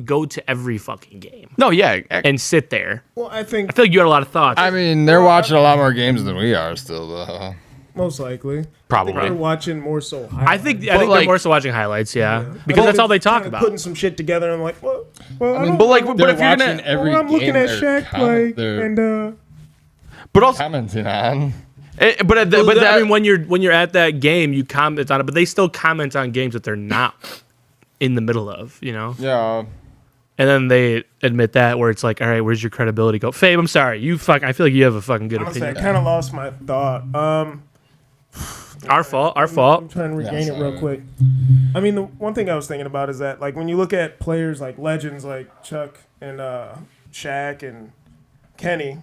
go to every fucking game. No, yeah, and sit there. Well, I feel like you had a lot of thoughts. I mean, they're watching a lot more games than we are still, though. Most likely. Probably. They're watching more so highlights. I think they're more so watching highlights, because that's all they talk about. Putting some shit together and like, well, I mean, but if you're watching every I'm looking game at Shaq play and but also commenting on. I mean, when you're at that game, you comment on it, but they still comment on games that they're not in the middle of, you know? Yeah. And then they admit that, where it's like, all right, where's your credibility go? Fabe, I'm sorry, I feel like you have a fucking good opinion. I kind of lost my thought. Our fault. I'm trying to regain it real quick. I mean, the one thing I was thinking about is that, like, when you look at players like legends like Chuck and Shaq and Kenny,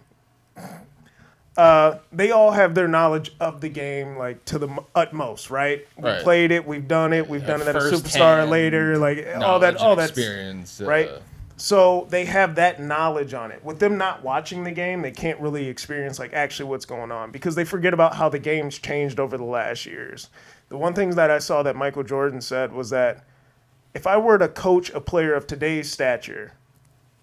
they all have their knowledge of the game, like, to the utmost, right? We played it, we've done it at a superstar later, like, all that experience, right? So they have that knowledge on it. With them not watching the game, they can't really experience like actually what's going on because they forget about how the game's changed over the last years. The one thing that I saw that Michael Jordan said was that if I were to coach a player of today's stature,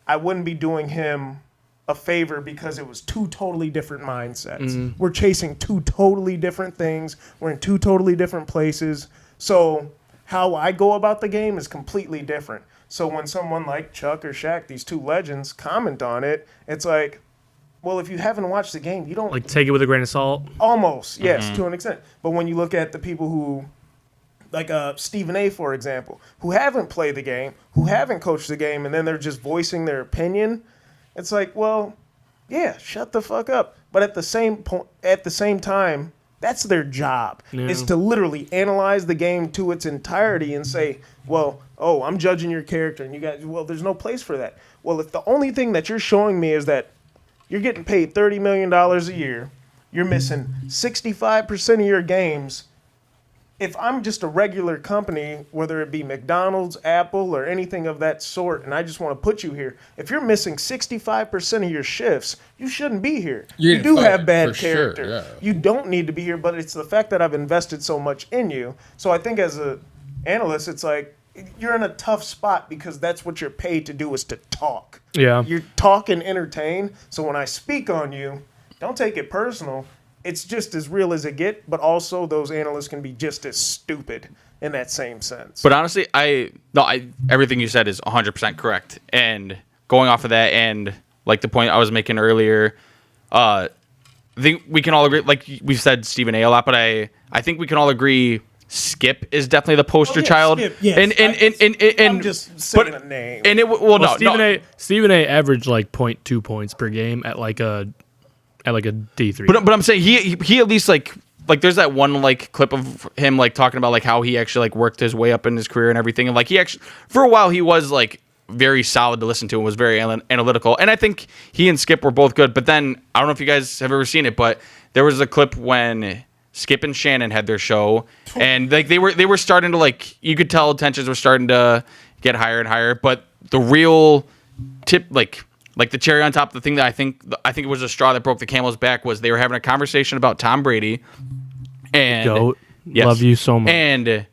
I wouldn't be doing him a favor because it was two totally different mindsets. Mm-hmm. We're chasing two totally different things. We're in two totally different places. So how I go about the game is completely different. So when someone like Chuck or Shaq, these two legends, comment on it, it's like, well, if you haven't watched the game, you don't... Like, take it with a grain of salt? Almost, yes, to an extent. But when you look at the people who, like Stephen A., for example, who haven't played the game, who haven't coached the game, and then they're just voicing their opinion, it's like, well, yeah, shut the fuck up. But at the same time, that's their job, is to literally analyze the game to its entirety and say, well, I'm judging your character, and you guys, well, there's no place for that. Well, if the only thing that you're showing me is that you're getting paid $30 million a year, you're missing 65% of your games, if I'm just a regular company, whether it be McDonald's, Apple, or anything of that sort, and I just want to put you here, if you're missing 65% of your shifts, you shouldn't be here. You do have bad character. Sure, yeah. You don't need to be here, but it's the fact that I've invested so much in you. So I think as an analyst, it's like, you're in a tough spot because that's what you're paid to do is to talk. Yeah. You talk and entertain. So when I speak on you, don't take it personal. It's just as real as it get, but also those analysts can be just as stupid in that same sense. But honestly, everything you said is 100% correct. And going off of that and like the point I was making earlier, think we can all agree. Like we've said, Stephen A. a lot, but I think we can all agree. Skip is definitely the poster child. Skip, yes. And I'm just saying a name. And Stephen A. averaged like 0.2 points per game at like a D3. But I'm saying he at least like there's that one like clip of him like talking about like how he actually like worked his way up in his career and everything, and like he actually for a while he was like very solid to listen to and was very analytical, and I think he and Skip were both good. But then I don't know if you guys have ever seen it, but there was a clip when Skip and Shannon had their show, and like they were starting to like, you could tell tensions were starting to get higher and higher. But the real tip, like the cherry on top, the thing that I think it was a straw that broke the camel's back, was they were having a conversation about Tom Brady. And Goat. Yes, love you so much. And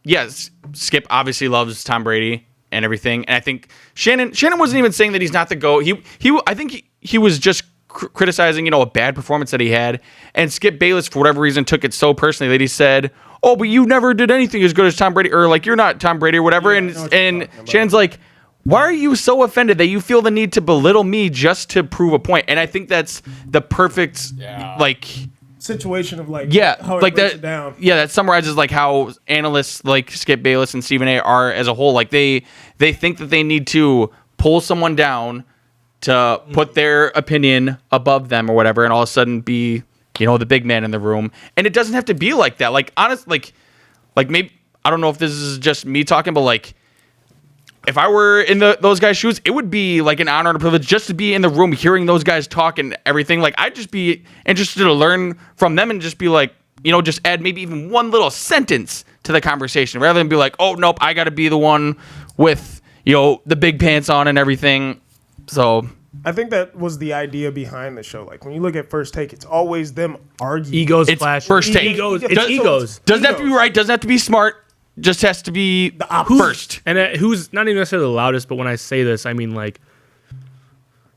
yes, Skip obviously loves Tom Brady and everything. And I think Shannon wasn't even saying that he's not the GOAT. I think he was just criticizing, a bad performance that he had. And Skip Bayless, for whatever reason, took it so personally that he said, "Oh, but you never did anything as good as Tom Brady," or like, "You're not Tom Brady," or whatever. Yeah, and Shannon's like, "Why are you so offended that you feel the need to belittle me just to prove a point?" And I think that's the perfect situation of like how it like breaks that it down. Yeah, that summarizes like how analysts like Skip Bayless and Stephen A. are as a whole. Like they think that they need to pull someone down to put their opinion above them or whatever, and all of a sudden be the big man in the room. And it doesn't have to be like that. Like honest, like maybe, I don't know if this is just me talking, but like if I were in those guys' shoes, it would be like an honor and a privilege just to be in the room hearing those guys talk and everything. Like I'd just be interested to learn from them and just be like, just add maybe even one little sentence to the conversation rather than be like, "Oh nope, I got to be the one with the big pants on and everything." So I think that was the idea behind the show. Like when you look at First Take, it's always them arguing. Egos it's clash. First Take. It's egos. Doesn't have to be right. Doesn't have to be smart. Just has to be the first. And who's not even necessarily the loudest, but when I say this, I mean like.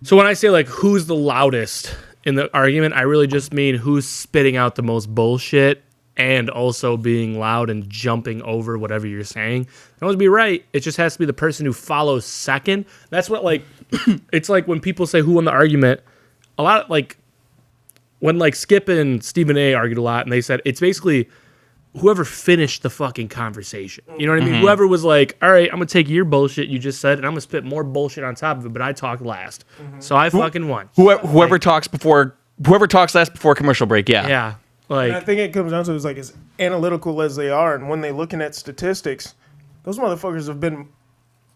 So when I say like who's the loudest in the argument, I really just mean who's spitting out the most bullshit and also being loud and jumping over whatever you're saying. Don't always be right. It just has to be the person who follows second. That's what like. It's like when people say who won the argument. A lot of, like when like Skip and Stephen A. argued a lot, and they said it's basically whoever finished the fucking conversation. You know what I mean? Whoever was like, "All right, I'm gonna take your bullshit you just said, and I'm gonna spit more bullshit on top of it." But I talked last, so I fucking won. Whoever talks last before commercial break. Yeah. Yeah. Like, And I think it comes down to is like as analytical as they are, and when they're looking at statistics, those motherfuckers have been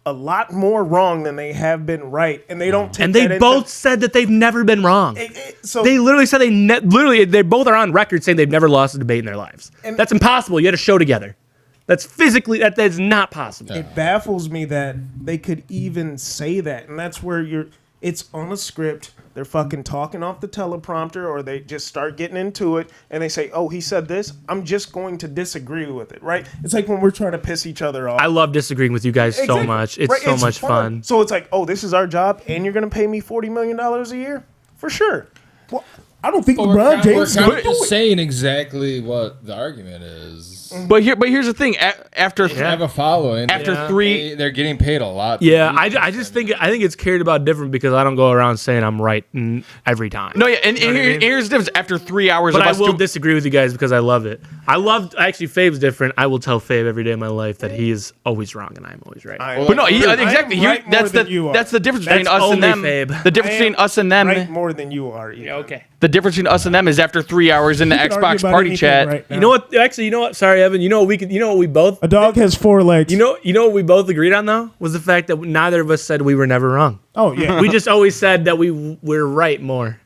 a lot more wrong than they have been right, and they don't take and they that both said that they've never been wrong. So They literally said they both are on record saying they've never lost a debate in their lives. And- That's impossible. You had a show together. That's physically that is not possible. it baffles me that they could even say that, and that's where it's on a script. They're fucking talking off the teleprompter, or they just start getting into it, and they say, "Oh, he said this. I'm just going to disagree with it." Right? It's like when we're trying to piss each other off. I love disagreeing with you guys so Exactly. much. It's Right, so much fun. So it's like, "Oh, this is our job, and you're gonna pay me $40 million a year for sure." Well, I don't think LeBron James is We're gonna do it. saying exactly what the argument is. But here's the thing. After They have a following. After three, they're getting paid a lot. Yeah, I just think it's cared about different because I don't go around saying I'm right every time. no, yeah, and You know what I mean? here's the difference. After 3 hours But of I us will disagree with you guys because I love it. Actually, Fave's different. I will tell Fave every day of my life that he is always wrong and I'm always right. But no, exactly. I am right more than you are. That's the difference between That's us and them. only Fabe. The difference between us and them. Right more than you are. Ethan. Okay. The difference between us and them is after 3 hours in the You can argue Xbox about party anything chat. right now. You know what? Actually, you know what? Sorry, Evan. You know what we both. A dog has 4 legs. You know what we both agreed on though was the fact that neither of us said we were never wrong. Oh yeah. We just always said that we're right more.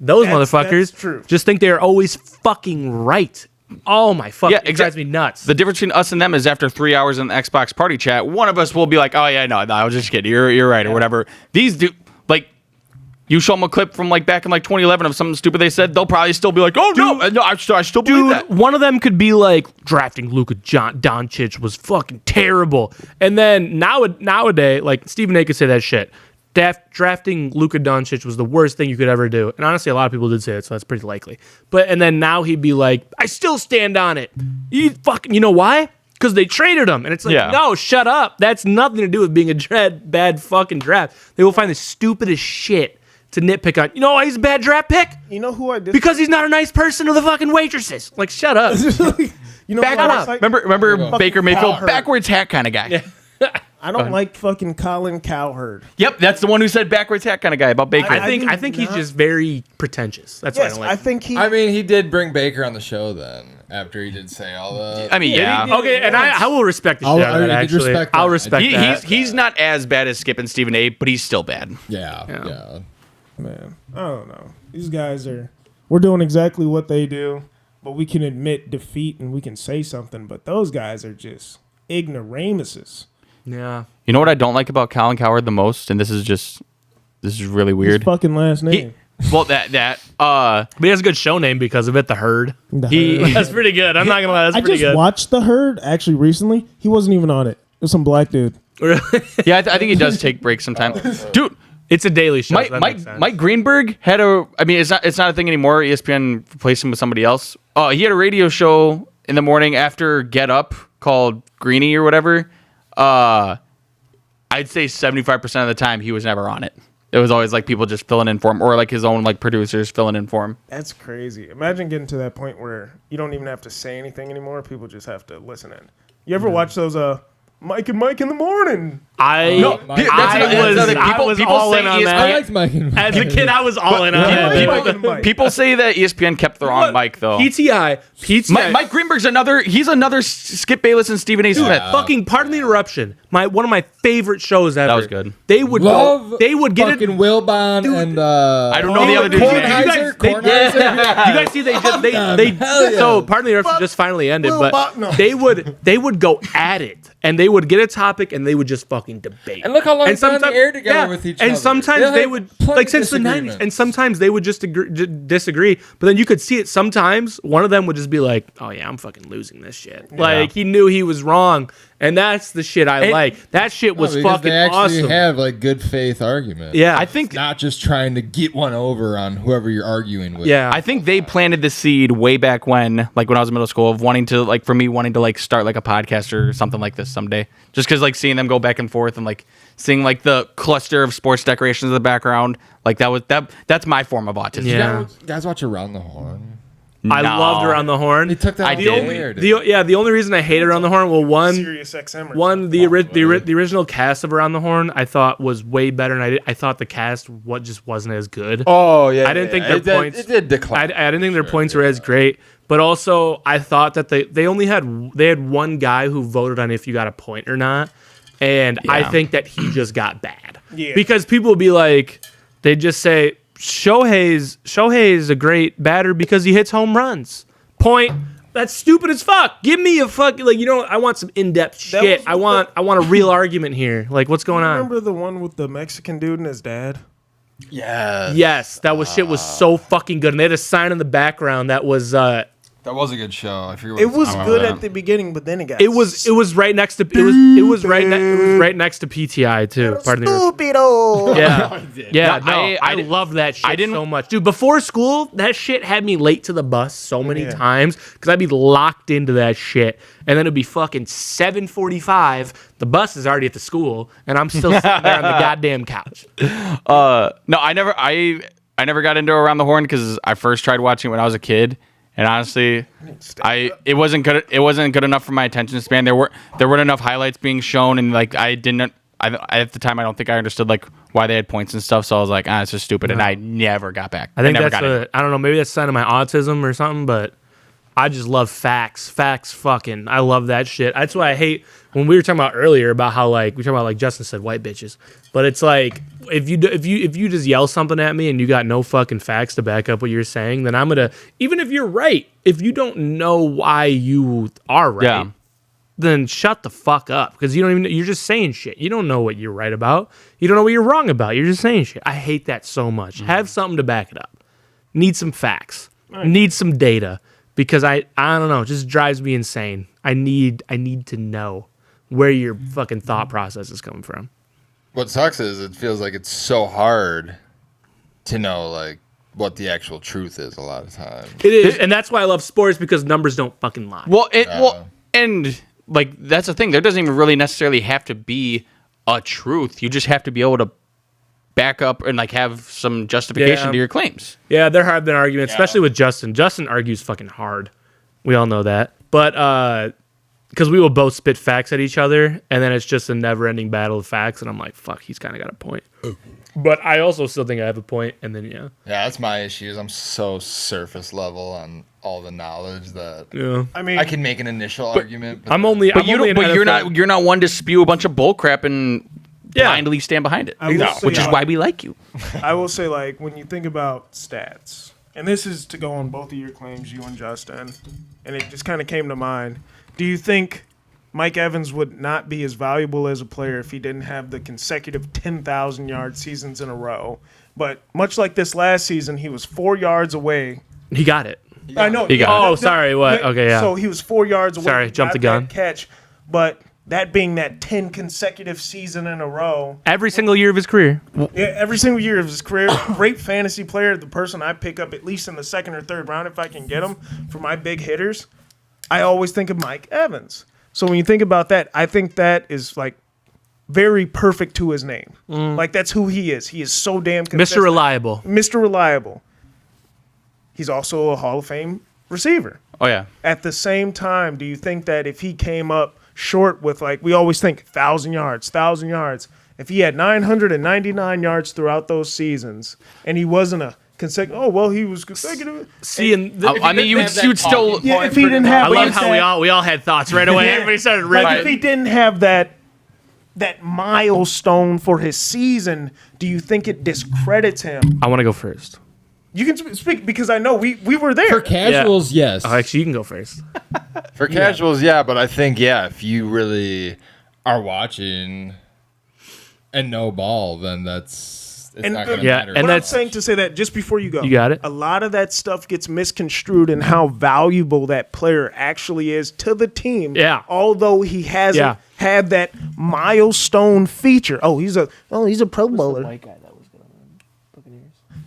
Those motherfuckers that's true. just think they're always fucking right. Oh my fuck! Yeah, it drives me nuts. The difference between us and them is after 3 hours in the Xbox party chat, one of us will be like, "Oh yeah, no, I was just kidding. You're right," or whatever. These do like. You show them a clip from like back in like 2011 of something stupid they said, they'll probably still be like, "Oh no, I still believe Dude, that." one of them could be like, drafting Luka Doncic was fucking terrible. And then nowadays, like Stephen A could say that shit. Drafting Luka Doncic was the worst thing you could ever do. And honestly, a lot of people did say it, so that's pretty likely. And then now he'd be like, "I still stand on it." You know why? Because they traded him. And it's like, no, shut up. That's nothing to do with being a bad fucking draft. They will find the stupidest shit to nitpick on. You know why he's a bad draft pick? You know who I did? Because he's not a nice person to the fucking waitresses. Like, shut up. You know, Back who I up. dislike? Remember Baker Mayfield, Cowherd. backwards hat kind of guy. Yeah. I don't like fucking Colin Cowherd. Yep, that's the one who said backwards hat kind of guy about Baker. I think do he's not- just very pretentious. That's why I Yes, don't like I him. think he. I mean, he did bring Baker on the show then after he did say all that. I mean, yeah. Okay, and I will respect the shit out of that, I did actually. respect I'll that. respect He, that. he's not as bad as Skip and Stephen A, but he's still bad. Yeah. Man, I don't know. These guys we're doing exactly what they do, but we can admit defeat and we can say something. But those guys are just ignoramuses. Yeah. You know what I don't like about Colin Cowherd the most, and this is really His weird. fucking last name. Well, But he has a good show name because of it, The Herd. The Herd. That's pretty good. I'm not gonna lie, that's I pretty just good. watched The Herd actually recently. He wasn't even on it. It was some black dude. yeah, I think he does take breaks sometimes. Dude, It's a daily show. so that makes Mike sense. Mike Greenberg had a. I mean, it's not a thing anymore. ESPN replaced him with somebody else. He had a radio show in the morning after Get Up called Greeny or whatever. I'd say 75% of the time he was never on it. It was always like people just filling in for him, or like his own like producers filling in for him. That's crazy. Imagine getting to that point where you don't even have to say anything anymore. People just have to listen in. You ever watch those Mike and Mike in the morning? I was people all say in on ESPN that. I liked Mike and As a kid, I was all in on that. Mike. People say that ESPN kept the wrong Mike though. PTI. Mike Greenberg's another Skip Bayless and Stephen A. Smith. Fucking pardon the interruption. One of my favorite shows ever. That was good. They would Love they would get fucking it. Wilbon and I don't know the other dude's name. Kornheiser. You guys see they so pardon the interruption just finally ended, but they would go at it and they would get a topic and they would just fucking debate. And look how long they've been on the air together with each other. And sometimes They'll they have would plenty like of since the 90s, disagreements. and sometimes they would just disagree. But then you could see it sometimes. One of them would just be like, "Oh yeah, I'm fucking losing this shit." Like he knew he was wrong, and that's the shit I like. That shit was because fucking they actually awesome. have like good faith argument. Yeah, I think Not just trying to get one over on whoever you're arguing with. Yeah, I think they planted the seed way back when, like when I was in middle school, of wanting to start like a podcast or something like this someday. Just because like seeing them go back and forth and like seeing like the cluster of sports decorations in the background, like that's my form of autism. Yeah. You guys watch Around the Horn? I loved Around the Horn. They took that I off did. the air, dude. The only reason I hated Around the Horn, well, Sirius XM or the original cast of Around the Horn I thought was way better, and I thought the cast just wasn't as good. Oh yeah, I didn't think their points. It did decline. I didn't think their points were as great, but also I thought that they had one guy who voted on if you got a point or not, and I think that he just got bad. Yeah. Because people would be like, they just say Shohei's a great batter because he hits home runs. Point. That's stupid as fuck. Give me a fucking I want some in-depth shit. I want a real argument here. Like, what's going on? Remember the one with the Mexican dude and his dad? Yeah. Yes, that shit was so fucking good, and they had a sign in the background that was That was a good show. I forget what It was it's good called. at the beginning, but then it got it was right next to it was right next to PTI too. Pardon the stupido. yeah. No, No, I love that shit so much, dude. Before school, that shit had me late to the bus so many times because I'd be locked into that shit, and then it'd be fucking 7:45. The bus is already at the school, and I'm still sitting there on the goddamn couch. No, I never got into Around the Horn because I first tried watching it when I was a kid, and honestly, it wasn't good. It wasn't good enough for my attention span. There weren't enough highlights being shown, and like at the time I don't think I understood like why they had points and stuff. So I was like, it's just stupid, and I never got back. I think never that's I don't know, maybe that's a sign of my autism or something, but I just love facts. Facts fucking. I love that shit. That's why I hate when we were talking about earlier about how we talking about Justin said white bitches. But it's like if you just yell something at me and you got no fucking facts to back up what you're saying, then I'm gonna, even if you're right, if you don't know why you are right, then shut the fuck up, because you're just saying shit. You don't know what you're right about. You don't know what you're wrong about. You're just saying shit. I hate that so much. Have something to back it up. Need some facts. Need some data. Because I don't know, it just drives me insane. I need to know where your fucking thought process is coming from. What sucks is it feels like it's so hard to know like what the actual truth is a lot of times. It is, and that's why I love sports, because numbers don't fucking lie. And like that's the thing. There doesn't even really necessarily have to be a truth. You just have to be able to back up and like have some justification Yeah. to your claims. Yeah, there have been arguments, especially with Justin. Justin argues fucking hard. We all know that. But because we will both spit facts at each other, and then it's just a never-ending battle of facts, and I'm like, fuck, he's kind of got a point. But I also still think I have a point, and then, Yeah, that's my issue. Is I'm so surface level on all the knowledge that yeah. I mean, I can make an initial argument. But But you're not one to spew a bunch of bull crap and blindly stand behind it. I will say, Which is why we like you. I will say, like, when you think about stats, and this is to go on both of your claims, you and Justin, and it just kind of came to mind. Do you think Mike Evans would not be as valuable as a player if he didn't have the consecutive 10,000-yard seasons in a row? But much like this last season, he was 4 yards away. He got it. I know. He got it. Oh, sorry, what? Okay, yeah. So he was 4 yards away. Sorry, He jumped got the gun. that catch, but that being that 10 consecutive season in a row. Every single year of his career. Yeah, every single year of his career, great fantasy player, the person I pick up at least in the second or third round if I can get him for my big hitters. I always think of Mike Evans. So when you think about that, I think that is like very perfect to his name. Like that's who he is. He is so damn consistent. Mr. Reliable. Mr. Reliable. He's also a Hall of Fame receiver. Oh yeah. At the same time, do you think that if he came up short with, like, we always think 1,000 yards, if he had 999 yards throughout those seasons and he wasn't a consecutive, he was consecutive. See, and I mean, you'd still. Yeah, if he didn't have, I love how we all had thoughts right away. Everybody started like, ripping. if he didn't have that milestone for his season, do you think it discredits him? I want to go first. You can speak because I know we were there. for casuals, yes. Oh, actually, you can go first. For casuals, yeah. But I think, if you really are watching and know ball, then it's not going to matter. and What that's- I'm saying to say that just before you go, You got it. A lot of that stuff gets misconstrued in how valuable that player actually is to the team. Yeah. Although he hasn't had that milestone feature. He's a Pro Bowler.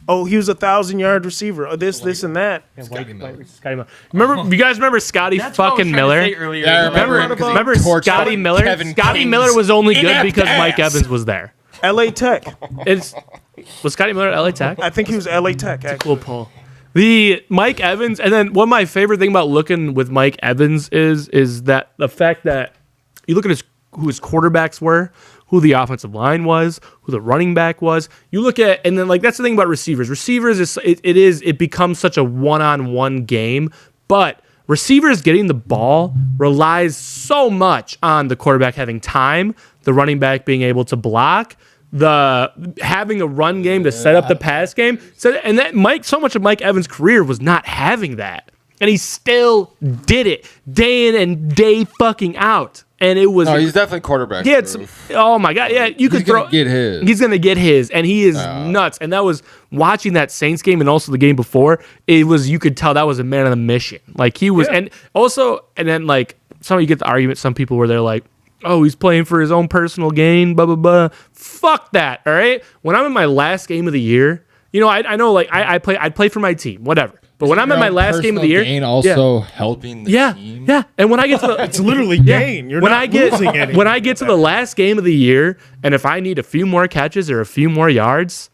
He was 1,000-yard receiver. This, and that. Remember, you guys remember Scotty fucking Miller? Yeah, I Remember torched Scotty Miller? Kevin Scotty King's Miller was only good inept because Mike ass. Evans was there. LA Tech. Was Scotty Miller at LA Tech? I think he was LA Tech. Actually. Cool pull. The Mike Evans, and then one of my favorite thing about looking with Mike Evans is that the fact that you look at who his quarterbacks were, who the offensive line was, who the running back was. You look at, and then like that's the thing about receivers. Receivers it becomes such a one-on-one game, but receivers getting the ball relies so much on the quarterback having time, the running back being able to block, the having a run game to set up the pass game. So and that so much of Mike Evans' career was not having that. And he still did it day in and day fucking out. And it was he's definitely quarterback. yeah, oh my god, yeah, you could He's gonna get his. He's gonna get his, and he is nuts. And that was watching that Saints game and also the game before. It was you could tell that was a man on a mission. Like he was, and then like some you get the argument. Some people where they're like, oh, he's playing for his own personal gain, blah blah blah. Fuck that. All right. When I'm in my last game of the year, I know like I'd play for my team, whatever. But when I'm in my last game of the year, gain also helping the team. yeah. And when I get to the, It's literally gain. You're not losing anything. when I get to the last game of the year, and if I need a few more catches or a few more yards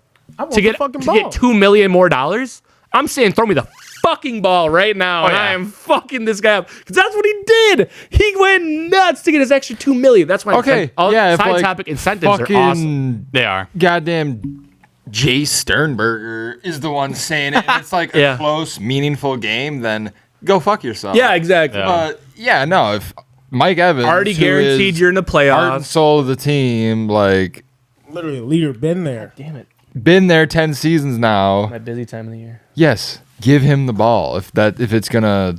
to get $2 million more, I'm saying throw me the fucking ball right now, and I am fucking this guy up because that's what he did. He went nuts to get his extra $2 million. That's why side topic incentives are awesome. They are. Goddamn. Jay Sternberger is the one saying it. And it's like a close, meaningful game. Then go fuck yourself. Yeah, exactly. But if Mike Evans already who guaranteed is you're in the heart and playoffs, soul of the team, like Literally, leader been there. damn it, been there 10 seasons now. my busy time of the year. Yes, give him the ball if it's gonna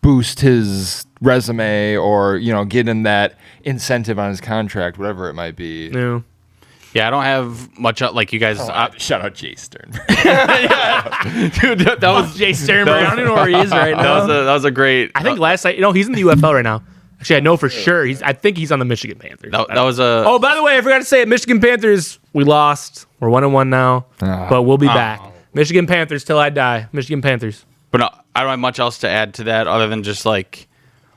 boost his resume or get him that incentive on his contract, whatever it might be. No. Yeah, I don't have much like you guys. Shout out Jay Sternberger. Dude, that was Jay Sternberg. I don't even know where he is right now. that was a great. I think last night, he's in the UFL right now. Actually, I know for sure. I think he's on the Michigan Panthers. that was a. Oh, by the way, I forgot to say it. Michigan Panthers, we lost. We're 1-1 now, but we'll be back. Michigan Panthers till I die. Michigan Panthers. But no, I don't have much else to add to that other than just like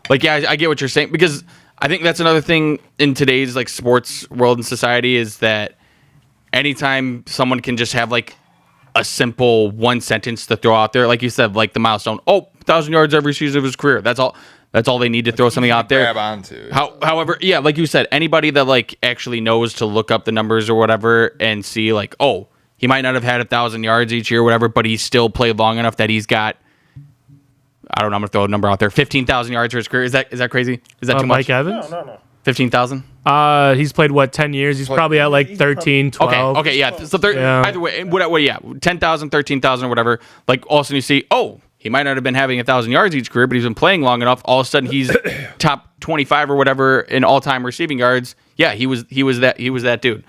I get what you're saying because I think that's another thing in today's like sports world and society is that anytime someone can just have like a simple one sentence to throw out there, like you said, like the milestone, 1,000 yards every season of his career. That's all they need to throw something out there. Grab onto. However, yeah, like you said, anybody that like actually knows to look up the numbers or whatever and see like, he might not have had 1,000 yards each year or whatever, but he's still played long enough that he's got, I don't know, I'm going to throw a number out there, 15,000 yards for his career. Is that crazy? Is that too much? Mike Evans? No. 15,000? He's played, 10 years? He's probably at like 13, 12. Okay, yeah. So Yeah. either way, yeah, 10,000, 13,000 or whatever. Like all of a sudden you see, he might not have been having 1,000 yards each career, but he's been playing long enough. All of a sudden he's top 25 or whatever in all-time receiving yards. Yeah, he was that dude.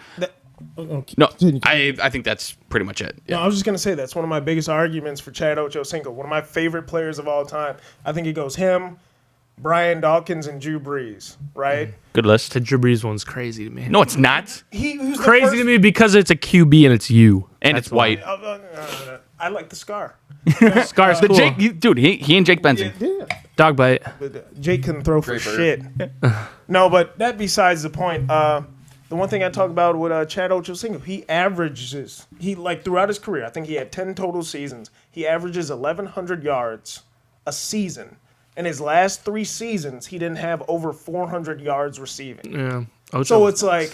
No, I think that's pretty much it. Yeah. No, I was just going to say that's one of my biggest arguments for Chad Ochocinco. One of my favorite players of all time. I think it goes him, Brian Dawkins, and Drew Brees, right? Good list. The Drew Brees one's crazy to me. No, it's not. Who's Crazy to me because it's a QB and it's you. And it's white. I like the scar. Scar's cool. Jake, he and Jake Benson. Yeah. Dog bite. But Jake couldn't throw for shit. No, but that besides the point. The one thing I talk about with Chad Ochocinco, he averages, throughout his career, I think he had 10 total seasons. He averages 1,100 yards a season. In his last 3 seasons, he didn't have over 400 yards receiving. Yeah. Ocho. So it's like,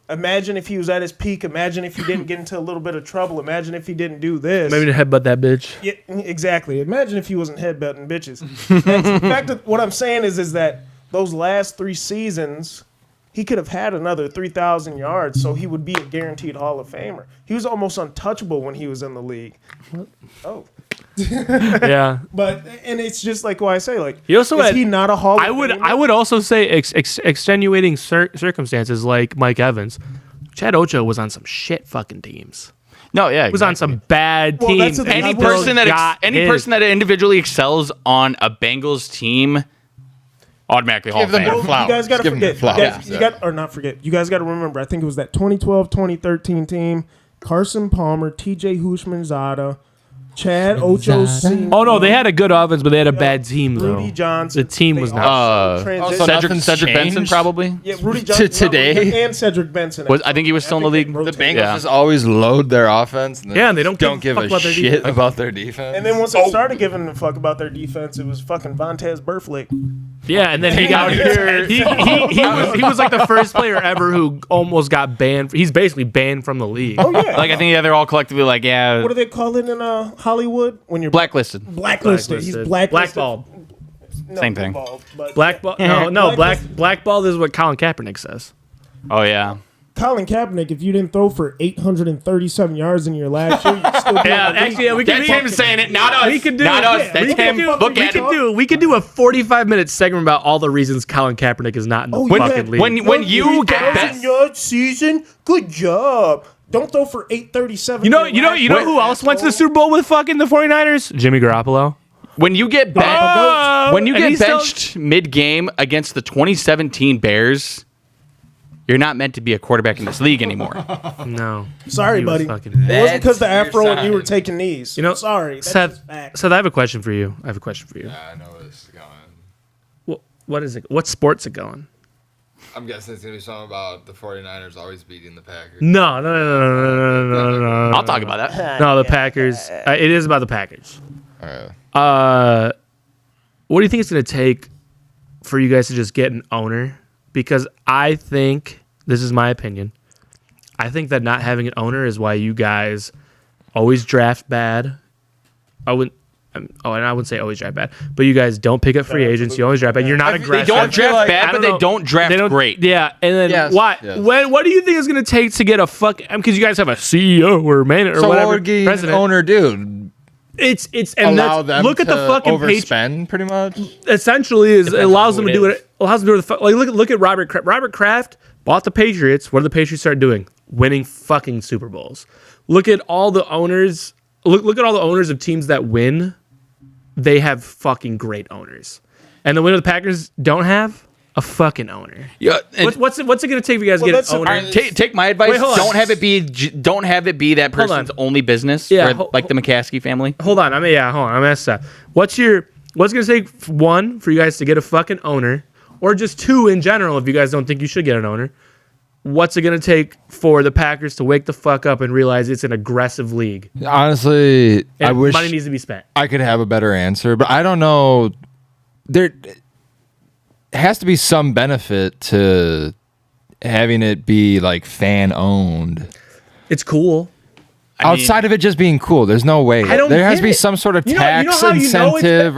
imagine if he was at his peak. Imagine if he didn't get into a little bit of trouble. Imagine if he didn't do this. Maybe to headbutt that bitch. Yeah, exactly. Imagine if he wasn't headbutting bitches. In fact, what I'm saying is that those last 3 seasons, he could have had another 3,000 yards, so he would be a guaranteed Hall of Famer. He was almost untouchable when he was in the league. Oh. Yeah. And it's just like what I say, like, He also is had- he not a Hall of Famer? I would also say extenuating circumstances like Mike Evans. Chad Ocho was on some shit fucking teams. No, yeah. He was on some bad Well, teams. that's the thing. Any Well, person that individually excels on a Bengals team automatically Hall of them Fame. the flowers. You guys got to Give him the forget. flowers. You guys got to remember. I think it was that 2012-2013 team. Carson Palmer, T.J. Hushmanzada, Chad Ochocinco. Oh no, they had a good offense, but they had a bad team though. Rudy Johnson. The team They was all not. transitioned. So Cedric nothing's Benson changed? probably. Yeah, Rudy Johnson today? and Cedric Benson. I think he was still in the league. The Bengals Yeah. just always load their offense. And Yeah, and they don't don't give give a a fuck about their shit defense. about their defense. And then once they started giving a fuck about their defense, it was fucking Vontez Burfict. Yeah, and then he got here. He was like the first player ever who almost got banned. He's basically banned from the league. Oh yeah. Like I think they're all collectively like, yeah, What do they call it in Hollywood when you're blacklisted. blacklisted? He's blacklisted. Blackballed. No, Same thing. blackballed, but Blackball. No. Blackballed is what Colin Kaepernick says. Oh yeah. Colin Kaepernick, if you didn't throw for 837 yards in your last year, you'd still be Yeah, on the league. actually, yeah, we can. That's him saying it, not us. We could do. Not us. Yeah, That's we him. can do- Look we at can him. We could do a 45-minute segment about all the reasons Colin Kaepernick is not in the Oh, yeah. fucking league. When you get 3,000 best, yard season, good job. Don't throw for 837. you know who else went to the Super Bowl with fucking the 49ers? Jimmy Garoppolo. when you get Oh, when you and get he's still- benched mid-game against the 2017 Bears, you're not meant to be a quarterback in this league anymore. No. Sorry, He was buddy. fucking- It wasn't because the That's your afro and you sign. were taking knees. You know, sorry. That's Seth, just facts. Seth, I have a question for you. I know where this is going. What is it? What sport's it going? I'm guessing it's going to be something about the 49ers always beating the Packers. No. I'll talk about that. No, the Packers. It is about the Packers. All right. What do you think it's going to take for you guys to just get an owner? Because I think, this is my opinion, I think that not having an owner is why you guys always draft bad. I wouldn't say always draft bad, but you guys don't pick up free agents. You always draft bad. You're not They aggressive. don't draft I bad, but know. they don't draft great. Yeah, and then Yes, why? yes. What do you think it's going to take to get a because you guys have a CEO or manager or So whatever what would get an president? owner do? It's and Allow that's, them look to at the fucking overspend, pretty much. essentially is it allows them to do it it. Allows them to do the like look at Robert Kraft. Robert Kraft bought the Patriots. What did the Patriots start doing? Winning fucking Super Bowls. Look at all the owners. Look at all the owners of teams that win. They have fucking great owners, and the winner of the Packers don't have a fucking owner. Yeah, What's it going to take for you guys to get that's an owner? take my advice. Wait, hold on. Don't have it be that Hold on. person's only business. Yeah, or like the McCaskey family. Hold on. Hold on. I'm gonna ask that. What's it gonna take? One, for you guys to get a fucking owner, or just two in general if you guys don't think you should get an owner. what's it going to take for the Packers to wake the fuck up and realize it's an aggressive league? Honestly, I wish money needs to be spent. I could have a better answer, but I don't know. There has to be some benefit to having it be like fan owned. It's cool. Outside of it just being cool, there's no way. There has to be some sort of tax incentive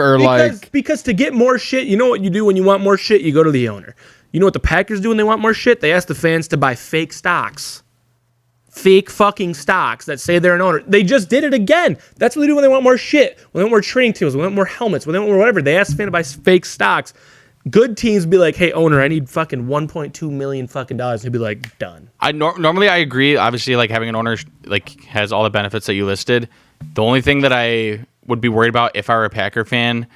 because to get more shit, you know what you do when you want more shit? You go to the owner. You know what the Packers do when they want more shit? They ask the fans to buy fake stocks. Fake fucking stocks that say they're an owner. They just did it again. That's what they do when they want more shit. When they want more training tools, when they want more helmets, when they want more whatever. They ask the fan to buy fake stocks. Good teams be like, hey, owner, I need fucking $1.2 million fucking dollars. He'd be like, done. Normally I agree. Obviously, like having an owner like has all the benefits that you listed. The only thing that I would be worried about if I were a Packer fan,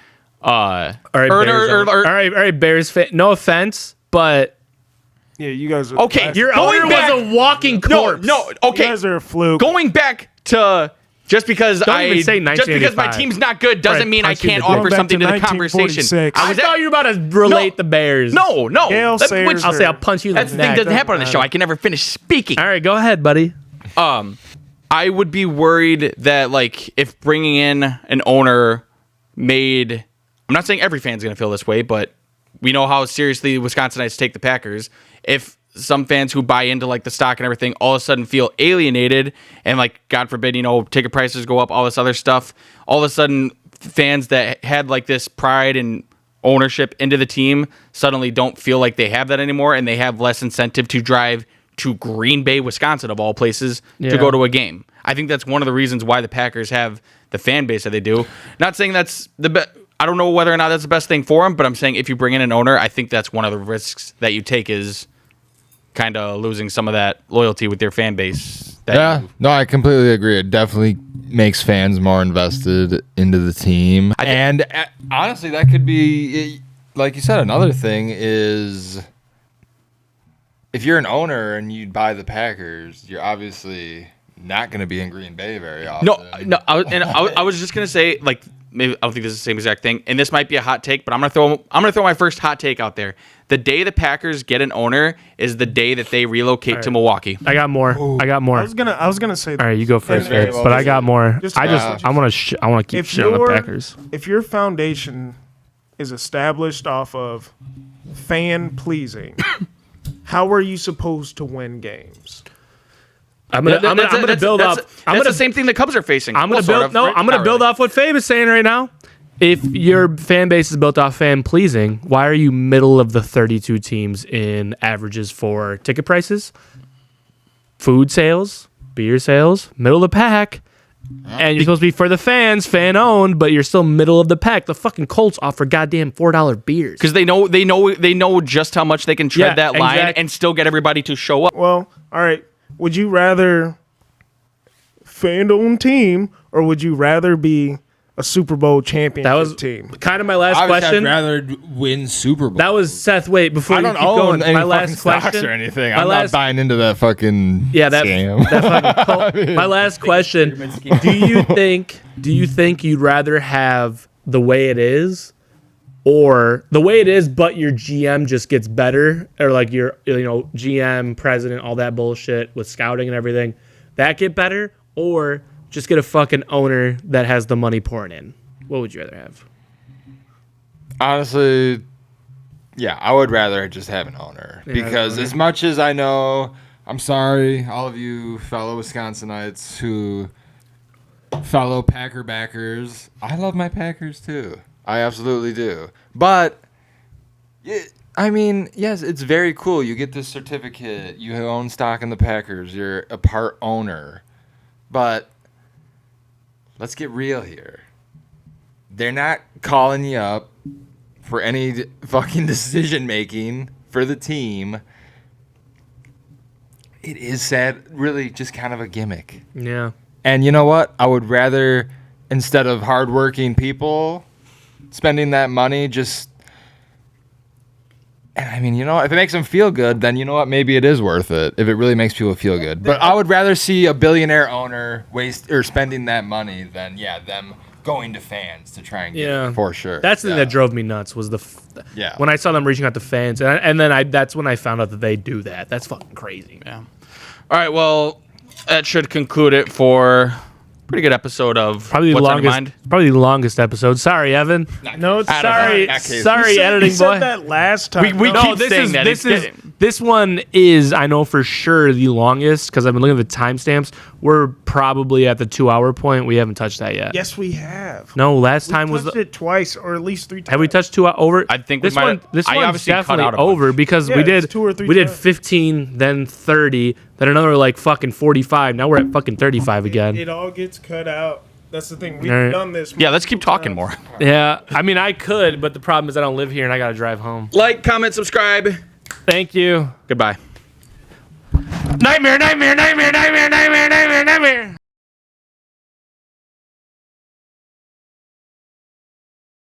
all right, Bears fan. No offense, but Yeah, you guys are okay. your owner was a walking corpse. No, okay. You guys are a fluke. Going back to just because even say my team's not good doesn't mean I can't Going offer back something to the 1946. conversation. I thought you were about to relate the Bears. No. Gail Sayers I'll say I'll punch you in the That's the thing neck. that doesn't happen on the show. I can never finish speaking. All right, go ahead, buddy. I would be worried that like if bringing in an owner made, I'm not saying every fan's going to feel this way, but we know how seriously Wisconsinites take the Packers. If some fans who buy into like the stock and everything all of a sudden feel alienated and like, God forbid, ticket prices go up, all this other stuff, all of a sudden fans that had like this pride and ownership into the team suddenly don't feel like they have that anymore, and they have less incentive to drive to Green Bay, Wisconsin, of all places, to go to a game. I think that's one of the reasons why the Packers have the fan base that they do. Not saying that's the best. I don't know whether or not that's the best thing for them, but I'm saying if you bring in an owner, I think that's one of the risks that you take is kind of losing some of that loyalty with your fan base. No, I completely agree. It definitely makes fans more invested into the team. And honestly, that could be, like you said, another thing is if you're an owner and you buy the Packers, you're obviously not going to be in Green Bay very often. No. I was just going to say, like, maybe I don't think this is the same exact thing, and this might be a hot take, but I'm gonna throw my first hot take out there. The day the Packers get an owner is the day that they relocate to Milwaukee. I got more. I was gonna say. All right, you go first, but I got more. I want to keep shit on the Packers. If your foundation is established off of fan pleasing, how are you supposed to win games? I'm gonna build off. That's the same thing the Cubs are facing. I'm gonna build off what Fabias is saying right now. If your fan base is built off fan pleasing, why are you middle of the 32 teams in averages for ticket prices, food sales, beer sales, middle of the pack? And you're supposed to be for the fans, fan owned, but you're still middle of the pack. The fucking Colts offer goddamn $4 beers because they know just how much they can tread that line and still get everybody to show up. Well, all right. Would you rather fan-owned team, or would you rather be a Super Bowl championship team? Kind of my last question. I'd rather win Super Bowl. That was Seth. Wait, before I you don't keep own going, any my fucking last stocks question or anything. I'm not buying into that fucking scam. That fucking cult. My last question: Do you think you'd rather have the way it is, or the way it is, but your GM just gets better, or like your GM, president, all that bullshit with scouting and everything, that get better, or just get a fucking owner that has the money pouring in? What would you rather have? Honestly, yeah, I would rather just have an owner because as much as I know, I'm sorry, all of you fellow Wisconsinites who fellow Packer backers, I love my Packers too. I absolutely do. But, I mean, yes, it's very cool. You get this certificate. You own stock in the Packers. You're a part owner. But let's get real here. They're not calling you up for any fucking decision making for the team. It is sad, really just kind of a gimmick. Yeah. And you know what? I would rather, instead of hardworking people spending that money, if it makes them feel good, then you know what? Maybe it is worth it if it really makes people feel good. But I would rather see a billionaire owner spending that money than them going to fans to try and get Yeah. it. For sure. That's the thing that drove me nuts was Yeah. when I saw them reaching out to fans, and then that's when I found out that they do that. That's fucking crazy. Yeah. All right. Well, that should conclude it for pretty good episode of Probably the What's on Your longest. Mind. Probably the longest episode. Sorry, Evan. No, it's Sorry, that case. sorry, editing You said boy. that last time. We No, keep saying that. This one is, I know for sure, the longest because I've been looking at the timestamps. We're probably at the 2-hour point. We haven't touched that yet. yes, we have. No, last We time was touched it twice or at least 3 times. have we touched 2 over? I think we this might one. have- This I one's obviously cut definitely out a bunch. over because Yeah, we did it's 2 or 3 we did times. 15, then 30, then another like fucking 45. Now we're at fucking 35 again. It all gets cut out. That's the thing. We've All right. done this. Yeah. Let's keep multiple talking times. more. Yeah, I mean I could, but the problem is I don't live here and I gotta drive home. Like, comment, subscribe. Thank you. Goodbye. Nightmare, nightmare, nightmare, nightmare, nightmare, nightmare.